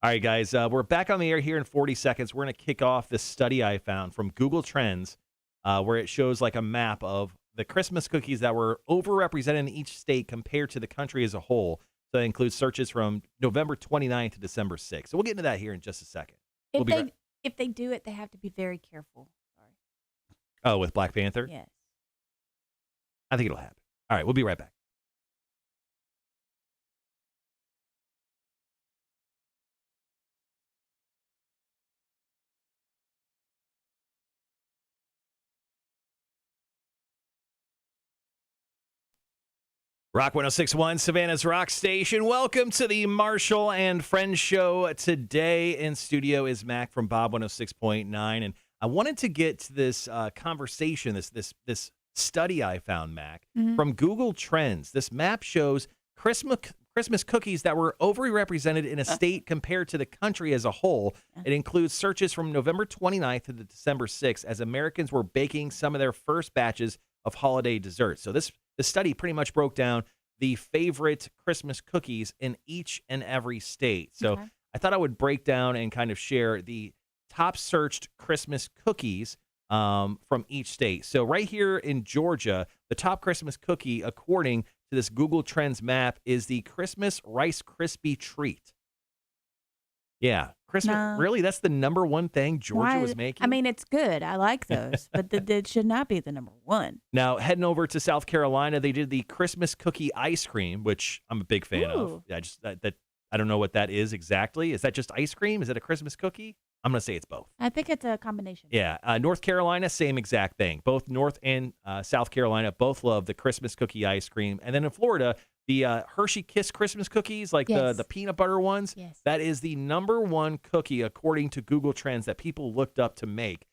All right, guys, we're back on the air here in 40 seconds. We're going to kick off this study I found from Google Trends, where it shows like a map of the Christmas cookies that were overrepresented in each state compared to the country as a whole. So that includes searches from November 29th to December 6th. So we'll get into that here in just a second. If they do it, they have to be very careful. Sorry. Oh, with Black Panther? Yes. I think it'll happen. All right, we'll be right back. Rock 106.1, Savannah's Rock Station. Welcome to the Marshall and Friends show. Today in studio is Mac from Bob 106.9. And I wanted to get to this conversation, this study I found, Mac, from Google Trends. This map shows Christmas cookies that were overrepresented in a state compared to the country as a whole. It includes searches from November 29th to December 6th as Americans were baking some of their first batches of holiday desserts. So the study pretty much broke down the favorite Christmas cookies in each and every state. So I thought I would break down and kind of share the top searched Christmas cookies from each state. So right here in Georgia, the top Christmas cookie, according to this Google Trends map, is the Christmas Rice Krispie Treat. Yeah. Christmas, No. really? That's the number one thing Georgia was making? I mean, it's good. I like those, but it should not be the number one. Now, heading over to South Carolina, they did the Christmas cookie ice cream, which I'm a big fan of. Ooh. I just I don't know what that is exactly. Is that just ice cream? Is it a Christmas cookie? I'm going to say it's both. I think it's a combination. Yeah. North Carolina, same exact thing. Both North and South Carolina both love the Christmas cookie ice cream. And then in Florida, the Hershey Kiss Christmas cookies, like Yes. the peanut butter ones, Yes. that is the number one cookie, according to Google Trends, that people looked up to make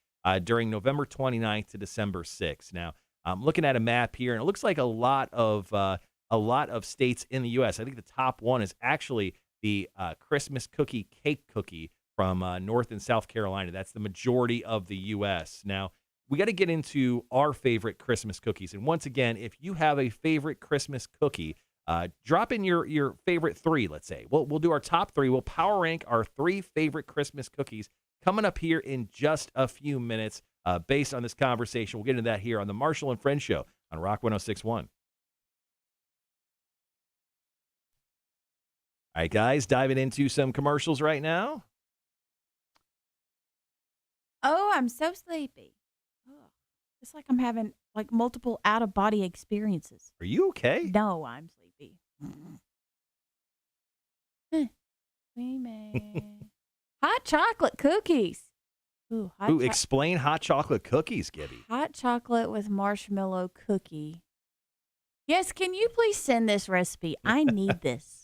during November 29th to December 6th. Now, I'm looking at a map here, and it looks like a lot of states in the U.S. I think the top one is actually the Christmas cookie cake cookie from North and South Carolina. That's the majority of the U.S. Now, we got to get into our favorite Christmas cookies. And once again, if you have a favorite Christmas cookie, drop in your favorite three, let's say. We'll do our top three. We'll power rank our three favorite Christmas cookies coming up here in just a few minutes based on this conversation. We'll get into that here on the Marshall and Friends show on Rock 106.1. All right, guys, diving into some commercials right now. Oh, I'm so sleepy. Ugh. It's like I'm having like multiple out of body experiences. Are you okay? No, I'm sleepy. We may. Hot chocolate cookies. Ooh, Explain hot chocolate cookies, Gibby. Hot chocolate with marshmallow cookie. Yes, can you please send this recipe? I need this.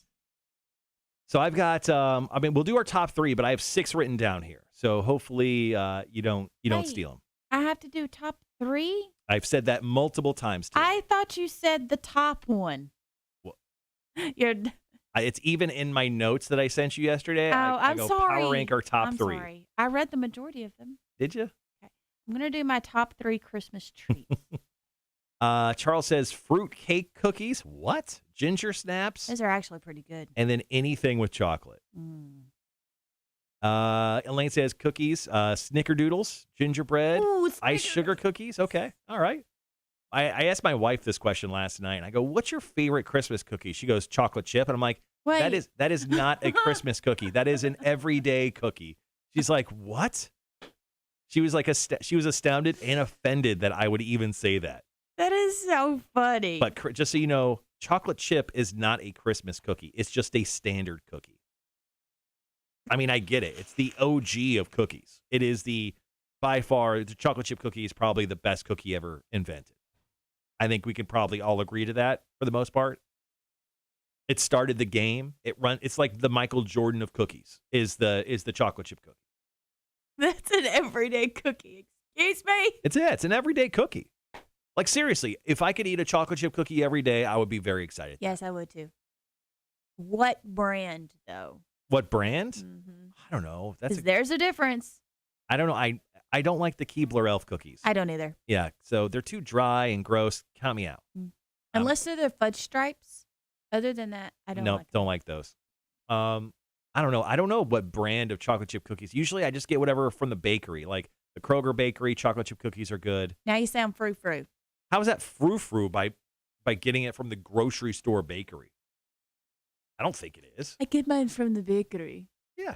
So I've got, we'll do our top 3, but I have 6 written down here. So hopefully you don't steal them. I have to do top 3? I've said that multiple times today. I thought you said the top one. Well, You're. It's even in my notes that I sent you yesterday. Oh, I I'm go sorry. Power rank our top I'm 3. Sorry. I read the majority of them. Did you? Okay. I'm going to do my top 3 Christmas treats. Charles says fruit cake cookies. What? Ginger snaps? Those are actually pretty good. And then anything with chocolate. Elaine says cookies, snickerdoodles, gingerbread, Ooh, ice sugar cookies. Okay. All right. I asked my wife this question last night. I go, what's your favorite Christmas cookie? She goes, chocolate chip. And I'm like, Wait. that is not a Christmas cookie. That is an everyday cookie. She's like, what? She was like, she was astounded and offended that I would even say that. That is so funny. But just so you know, chocolate chip is not a Christmas cookie. It's just a standard cookie. I mean, I get it. It's the OG of cookies. It is by far, the chocolate chip cookie is probably the best cookie ever invented. I think we can probably all agree to that for the most part. It started the game. It's like the Michael Jordan of cookies is the chocolate chip cookie. That's an everyday cookie. Excuse me? It's an everyday cookie. Like seriously, if I could eat a chocolate chip cookie every day, I would be very excited. Yes, I would too. What brand though? What brand? Mm-hmm. I don't know. There's a difference. I don't know. I don't like the Keebler Elf cookies. I don't either. Yeah, so they're too dry and gross. Count me out. Unless they're the fudge stripes. Other than that, I don't like them. Don't like those. I don't know. I don't know what brand of chocolate chip cookies. Usually I just get whatever from the bakery. Like the Kroger bakery chocolate chip cookies are good. Now you sound frou-frou. How is that frou-frou by getting it from the grocery store bakery? I don't think it is. I get mine from the bakery. Yeah.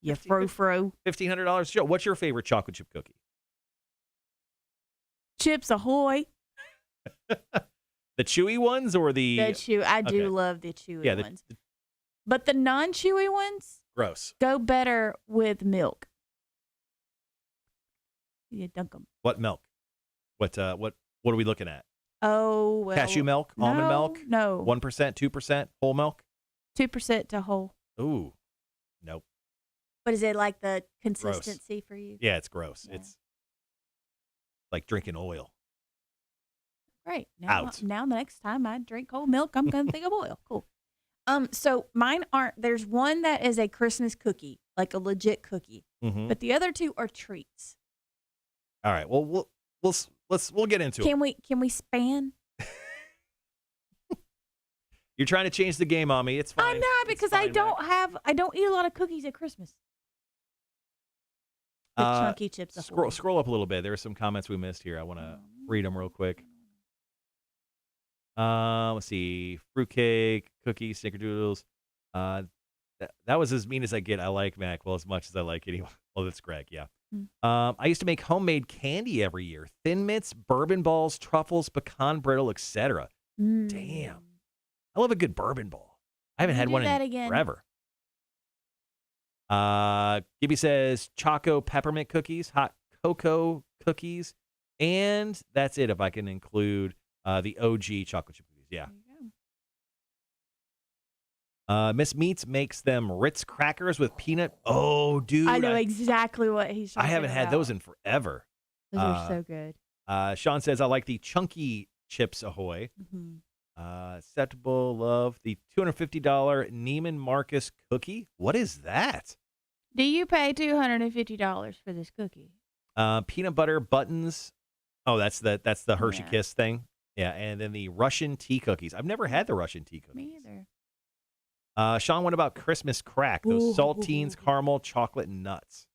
You frou-frou. $1,500. Joe, what's your favorite chocolate chip cookie? Chips Ahoy. The chewy ones or the... I do love the chewy ones. But the non-chewy ones... Gross. Go better with milk. You dunk them. What milk? What are we looking at? Oh, well... Cashew milk? Almond milk? No. 1%, 2%? Whole milk? 2% to whole. Ooh. Nope. But is it like the consistency for you? Yeah, it's gross. Yeah. It's like drinking oil. Great. Now the next time I drink whole milk, I'm going to think of oil. Cool. So mine aren't. There's one that is a Christmas cookie, like a legit cookie, but the other 2 are treats. All right. Well, we'll get into it. Can we span? You're trying to change the game on me. It's fine. I'm not because I don't eat a lot of cookies at Christmas. The chunky chips. Scroll up a little bit. There are some comments we missed here. I want to read them real quick. Let's see. Fruitcake, cookies, snickerdoodles. That was as mean as I get. I like Mac as much as I like anyone. Well, that's Greg. Yeah. I used to make homemade candy every year. Thin Mints, bourbon balls, truffles, pecan brittle, etc. Damn. I love a good bourbon ball. I haven't had one in forever. Gibby says Choco peppermint cookies, hot cocoa cookies, and that's it if I can include the OG chocolate chip cookies. Yeah. Miss Meats makes them Ritz crackers with peanut. Oh, dude. I know exactly what he's talking about. I haven't had those in forever. Those are so good. Sean says, I like the chunky Chips Ahoy. Acceptable, love the $250 Neiman Marcus cookie. What is that? Do you pay $250 for this cookie? Peanut butter buttons. Oh, that's the Hershey Kiss thing. Yeah, and then the Russian tea cookies. I've never had the Russian tea cookies. Me either. Sean, what about Christmas crack? Those saltines, caramel, chocolate, and nuts.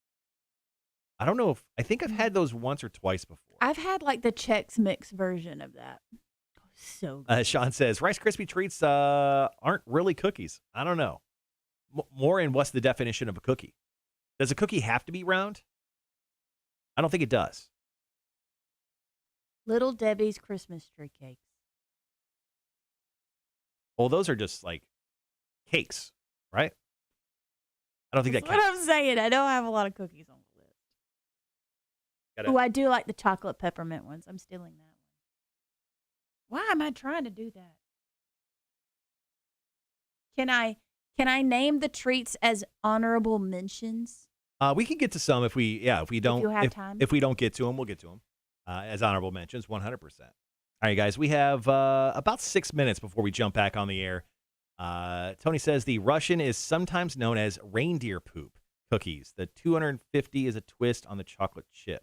I don't know I think I've had those once or twice before. I've had like the Chex Mix version of that. So good. Sean says Rice Krispie treats aren't really cookies. I don't know. more in what's the definition of a cookie. Does a cookie have to be round? I don't think it does. Little Debbie's Christmas tree cakes. Well, those are just like cakes, right? I don't think That's that what counts. I'm saying. I don't have a lot of cookies on the list. Oh, I do like the chocolate peppermint ones. I'm stealing that one. Why am I trying to do that? Can I name the treats as honorable mentions? We can get to some if we don't If you have time. if we don't get to them, we'll get to them as honorable mentions, 100%. All right, guys, we have about 6 minutes before we jump back on the air. Tony says the Russian is sometimes known as reindeer poop cookies. The 250 is a twist on the chocolate chip.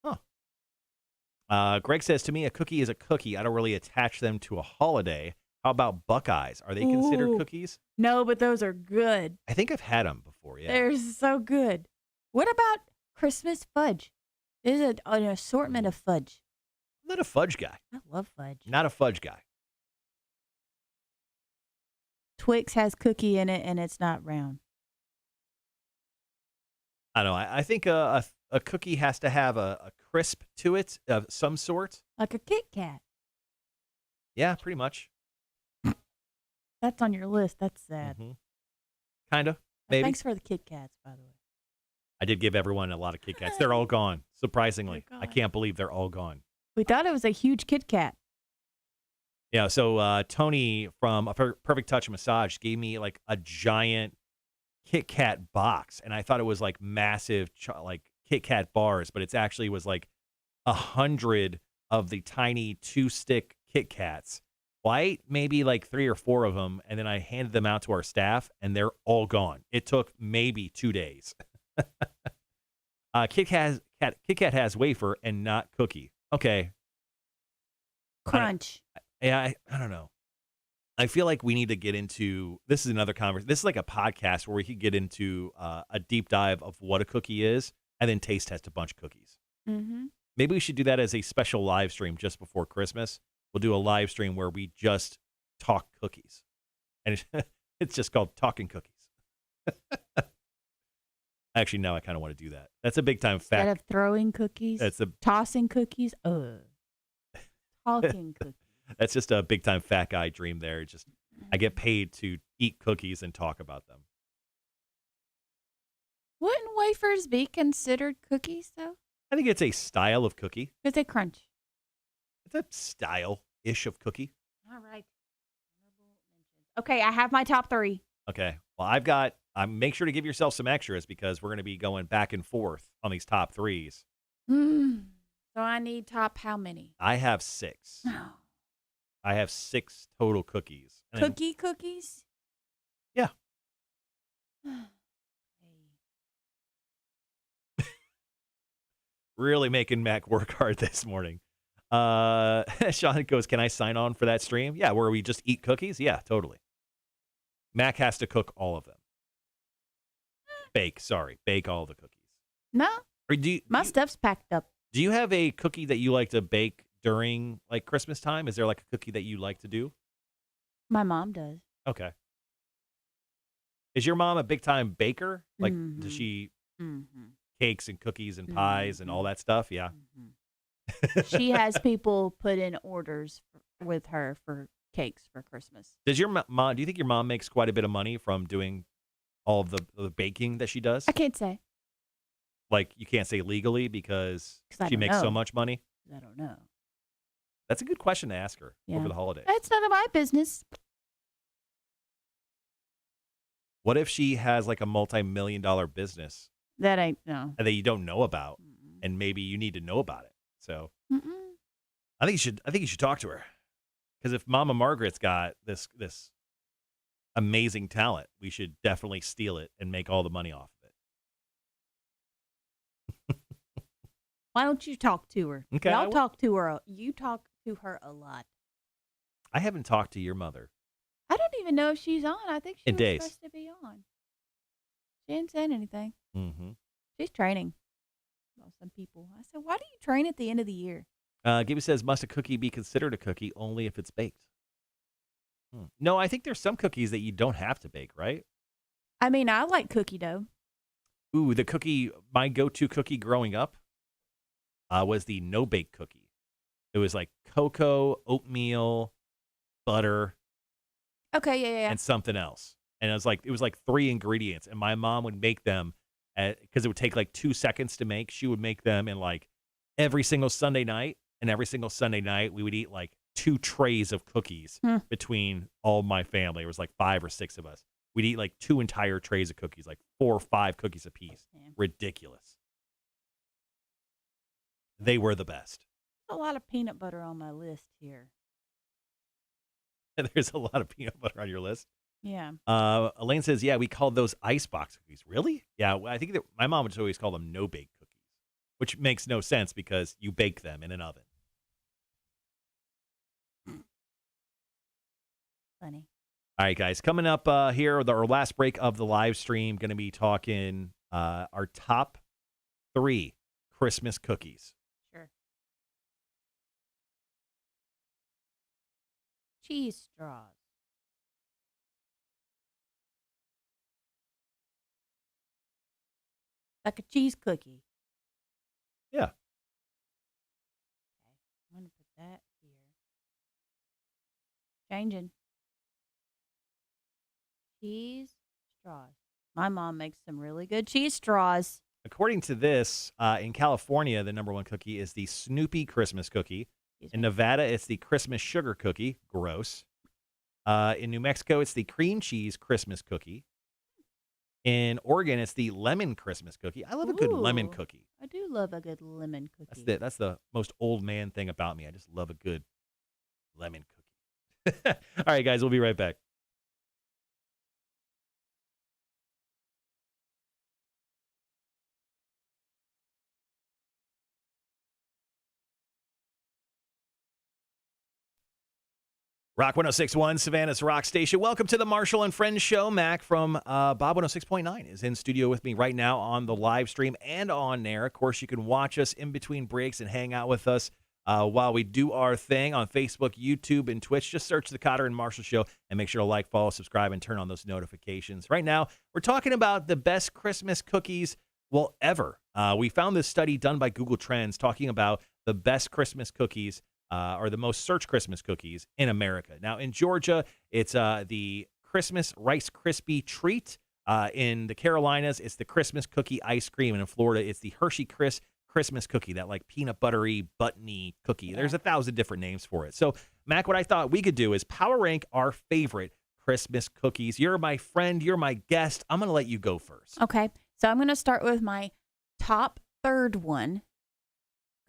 Huh. Greg says, to me, a cookie is a cookie. I don't really attach them to a holiday. How about Buckeyes? Are they considered cookies? No, but those are good. I think I've had them before, yeah. They're so good. What about Christmas fudge? There's an assortment of fudge. I'm not a fudge guy. I love fudge. Not a fudge guy. Twix has cookie in it, and it's not round. I don't know. I think a cookie has to have a crisp to it of some sort. Like a Kit Kat. Yeah, pretty much. That's on your list. That's sad. Mm-hmm. Kind of, maybe. Thanks for the Kit Kats, by the way. I did give everyone a lot of Kit Kats. They're all gone, surprisingly. They're I gone. can't believe they're all gone. We thought it was a huge Kit Kat. Yeah, so Tony from a Perfect Touch Massage gave me like a giant Kit Kat box, and I thought it was like massive, like Kit Kat bars, but it's actually was like 100 of the tiny 2-stick Kit Kats. Well, I ate maybe like 3 or 4 of them, and then I handed them out to our staff, and they're all gone. It took maybe 2 days. Kit Kat has wafer and not cookie. Okay. Crunch. I don't know. I feel like we need to get into, this is another conversation. This is like a podcast where we could get into a deep dive of what a cookie is and then taste test a bunch of cookies. Mm-hmm. Maybe we should do that as a special live stream just before Christmas. We'll do a live stream where we just talk cookies. And it's just called Talking Cookies. Actually, now I kind of want to do that. That's a big time fact. Instead of throwing cookies, tossing cookies, talking cookies. That's just a big time fat guy dream there. Just I get paid to eat cookies and talk about them. Wouldn't wafers be considered cookies, though? I think it's a style of cookie. Because they crunch. It's a style-ish of cookie. All right. Okay, I have my top 3. Okay. Well, make sure to give yourself some extras because we're going to be going back and forth on these top 3s. So I need top how many? I have 6. Oh. I have 6 total cookies. And Cookies? Yeah. Really making Mac work hard this morning. Sean goes, can I sign on for that stream? Yeah, where we just eat cookies? Yeah, totally. Mac has to cook all of them. Bake all the cookies. No. Or my stuff's packed up. Do you have a cookie that you like to bake during like Christmas time? Is there like a cookie that you like to do? My mom does. Okay. Is your mom a big time baker? Like, does she cakes and cookies and pies and all that stuff? Yeah. She has people put in orders with her for cakes for Christmas. Does your mom? Do you think your mom makes quite a bit of money from doing all of the baking that she does? I can't say. Like you can't say legally because she makes so much money? I don't know. That's a good question to ask her over the holidays. It's none of my business. What if she has like a multi-million-dollar business That ain't no. that you don't know about, and maybe you need to know about it? So I think you should talk to her because if Mama Margaret's got this amazing talent, we should definitely steal it and make all the money off of it. Why don't you talk to her? Okay, Y'all talk to her. You talk to her a lot. I haven't talked to your mother. I don't even know if she's on. I think she was days. supposed to be on. She didn't say anything. Mm-hmm. She's training. Well, some people. I said, why do you train at the end of the year? Gibby says, must a cookie be considered a cookie only if it's baked? No, I think there's some cookies that you don't have to bake, right? I mean, I like cookie dough. Ooh, my go-to cookie growing up was the no-bake cookie. It was like cocoa, oatmeal, butter, Okay, yeah. and something else. And it was like 3 ingredients. And my mom would make them because it would take like 2 seconds to make. She would make them in like every single Sunday night. And every single Sunday night, we would eat like 2 trays of cookies between all my family. It was like 5 or 6 of us. We'd eat like 2 entire trays of cookies, like 4 or 5 cookies apiece. Yeah. Ridiculous. They were the best. There's a lot of peanut butter on my list here. There's a lot of peanut butter on your list. Yeah. Elaine says, yeah, we called those icebox cookies. Really? Yeah, I think that my mom would always call them no-bake cookies, which makes no sense because you bake them in an oven. Funny. All right, guys. Coming up here, our last break of the live stream, going to be talking our top 3 Christmas cookies. Sure. Cheese straws. Like a cheese cookie. Yeah. Okay. I'm going to put that here. Changing. Cheese straws. My mom makes some really good cheese straws. According to this, in California, the number 1 cookie is the Snoopy Christmas cookie. In Nevada, it's the Christmas sugar cookie. Gross. In New Mexico, it's the cream cheese Christmas cookie. In Oregon, it's the lemon Christmas cookie. I love a good lemon cookie. I do love a good lemon cookie. That's the most old man thing about me. I just love a good lemon cookie. All right, guys, we'll be right back. Rock 106.1, Savannah's Rock Station. Welcome to the Marshall and Friends Show. Mac from Bob 106.9 is in studio with me right now on the live stream and on air. Of course, you can watch us in between breaks and hang out with us while we do our thing on Facebook, YouTube, and Twitch. Just search the Cotter and Marshall Show and make sure to like, follow, subscribe, and turn on those notifications. Right now, we're talking about the best Christmas cookies, ever. We found this study done by Google Trends talking about the best Christmas cookies or the most searched Christmas cookies in America. Now, in Georgia, it's the Christmas Rice Krispie Treat. In the Carolinas, it's the Christmas Cookie Ice Cream. And in Florida, it's the Hershey Kiss Christmas Cookie, that like peanut buttery, buttony cookie. Yeah. There's 1,000 different names for it. So, Mac, what I thought we could do is power rank our favorite Christmas cookies. You're my friend. You're my guest. I'm going to let you go first. Okay. So I'm going to start with my top 3rd one.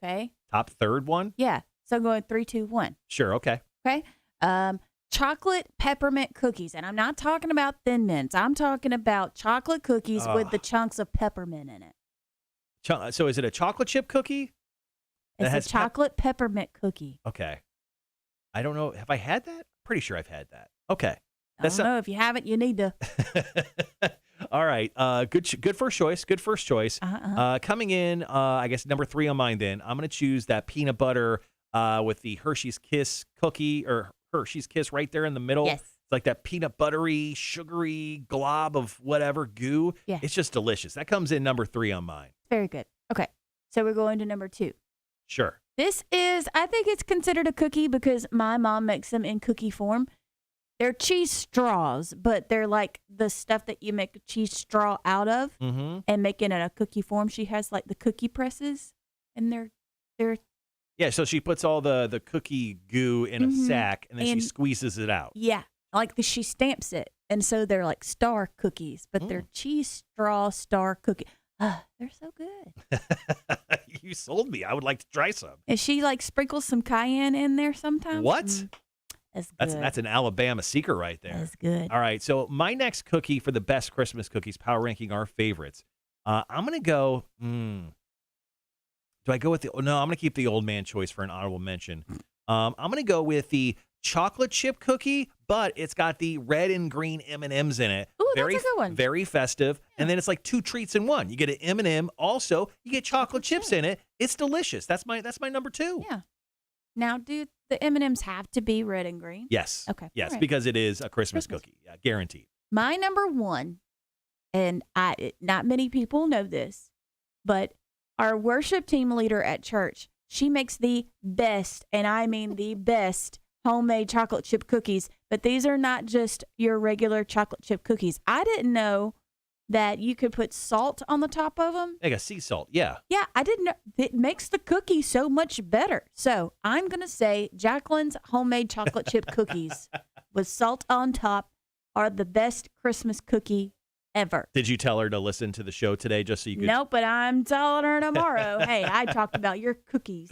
Okay. Top 3rd one? Yeah. So I'm going 3, 2, 1. Sure. Okay. Okay. Chocolate peppermint cookies. And I'm not talking about Thin Mints. I'm talking about chocolate cookies with the chunks of peppermint in it. So is it a chocolate chip cookie? It's a chocolate peppermint cookie. Okay. I don't know. Have I had that? Pretty sure I've had that. Okay. I don't know. If you haven't, you need to. All right. Good first choice. Good first choice. Coming in, I guess, number 3 on mine then. I'm going to choose that peanut butter with the Hershey's Kiss cookie or Hershey's Kiss right there in the middle. Yes. It's like that peanut buttery, sugary glob of whatever goo. Yeah. It's just delicious. That comes in number 3 on mine. Very good. Okay. So we're going to number 2. Sure. This is, I think it's considered a cookie because my mom makes them in cookie form. They're cheese straws, but they're like the stuff that you make a cheese straw out of and make it in a cookie form. She has like the cookie presses, and they're yeah. So she puts all the cookie goo in a sack, and then she squeezes it out. Yeah, like she stamps it, and so they're like star cookies, but they're cheese straw star cookie. They're so good. You sold me. I would like to try some. And she like sprinkles some cayenne in there sometimes. What? That's good. That's an Alabama secret right there. That's good. All right, so my next cookie for the best Christmas cookies, power ranking our favorites. I'm going to go, do I go with no, I'm going to keep the old man choice for an honorable mention. I'm going to go with the chocolate chip cookie, but it's got the red and green M&Ms in it. Ooh, that's a good one. Very festive. Yeah. And then it's like 2 treats in one. You get an M&M, also you get chocolate chips in it. It's delicious. That's my number 2. Yeah. Now, do the M&Ms have to be red and green? Yes. Okay. Yes, right. because it is a Christmas cookie. Yeah, guaranteed. My number 1 and not many people know this, but our worship team leader at church, she makes the best, and I mean the best, homemade chocolate chip cookies. But these are not just your regular chocolate chip cookies. I didn't know that you could put salt on the top of them. Like a sea salt, yeah. Yeah, I didn't know. It makes the cookie so much better. So I'm going to say Jacqueline's homemade chocolate chip cookies with salt on top are the best Christmas cookie ever. Did you tell her to listen to the show today just so you could? Nope, but I'm telling her tomorrow. Hey, I talked about your cookies.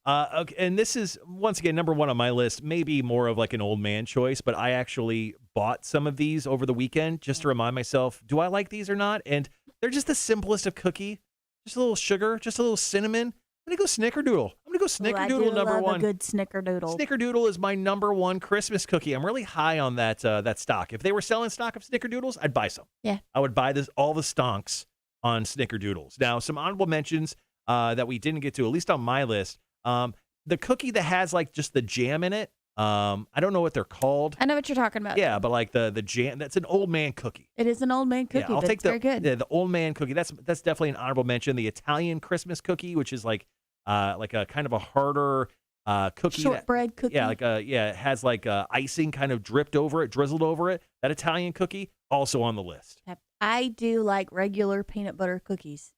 Okay, and this is, once again, number one on my list, maybe more of like an old man choice, but I actually bought some of these over the weekend just to remind myself, do I like these or not? And they're just the simplest of cookie. Just a little sugar, just a little cinnamon. I'm going to go Snickerdoodle. I'm going to go Snickerdoodle number one. A good Snickerdoodle. Snickerdoodle is my number one Christmas cookie. I'm really high on that stock. If they were selling stock of Snickerdoodles, I'd buy some. Yeah. I would buy all the stonks on Snickerdoodles. Now, some honorable mentions that we didn't get to, at least on my list. The cookie that has like just the jam in it. I don't know what they're called. I know what you're talking about. Yeah, but like the jam, that's an old man cookie. It is an old man cookie. Yeah, I'll take very good. The old man cookie. That's definitely an honorable mention. The Italian Christmas cookie, which is like a kind of a harder cookie. Shortbread cookie. Yeah, it has like icing kind of drizzled over it. That Italian cookie also on the list. I do like regular peanut butter cookies.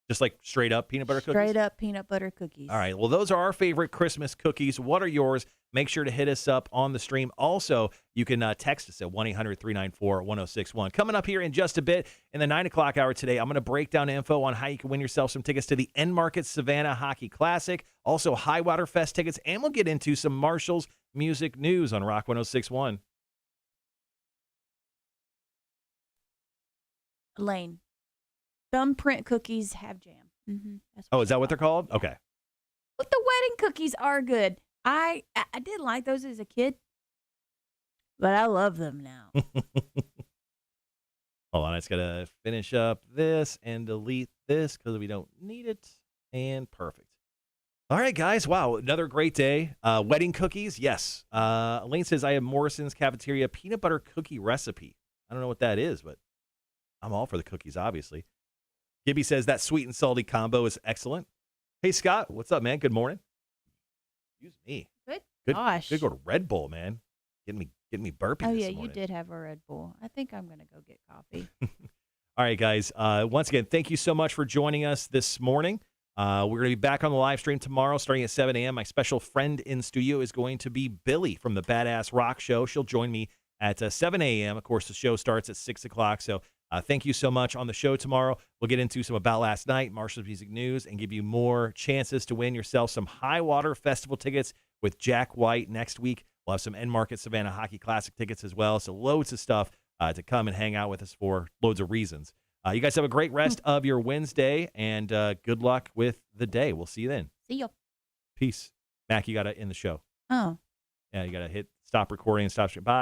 Just like straight up peanut butter cookies? Straight up peanut butter cookies. All right. Well, those are our favorite Christmas cookies. What are yours? Make sure to hit us up on the stream. Also, you can text us at 1-800-394-1061. Coming up here in just a bit in the 9 o'clock hour today, I'm going to break down info on how you can win yourself some tickets to the End Market Savannah Hockey Classic, also High Water Fest tickets, and we'll get into some Marshall's music news on Rock 106.1. Lane. Thumbprint cookies have jam. Mm-hmm. Is that what they're called? Okay. But the wedding cookies are good. I did like those as a kid, but I love them now. Hold on, I just got to finish up this and delete this because we don't need it. And perfect. All right, guys. Wow, another great day. Wedding cookies, yes. Elaine says, I have Morrison's Cafeteria peanut butter cookie recipe. I don't know what that is, but I'm all for the cookies, obviously. Gibby says that sweet and salty combo is excellent. Hey, Scott, what's up, man? Good morning. Excuse me. Good. Gosh. Good go to Red Bull, man. Getting me burpy Oh, this yeah, morning. you did have a Red Bull. I think I'm going to go get coffee. All right, guys. Once again, thank you so much for joining us this morning. We're going to be back on the live stream tomorrow starting at 7 a.m. My special friend in studio is going to be Billy from the Badass Rock Show. She'll join me at 7 a.m. Of course, the show starts at 6 o'clock, so thank you so much. On the show tomorrow, we'll get into some About Last Night, Marshall's Music News, and give you more chances to win yourself some High Water Festival tickets with Jack White next week. We'll have some End Market Savannah Hockey Classic tickets as well, so loads of stuff to come and hang out with us for loads of reasons. You guys have a great rest of your Wednesday, and good luck with the day. We'll see you then. See you. Peace. Mac, you got to end the show. Oh. Yeah, you got to hit stop recording and stop stream. Bye.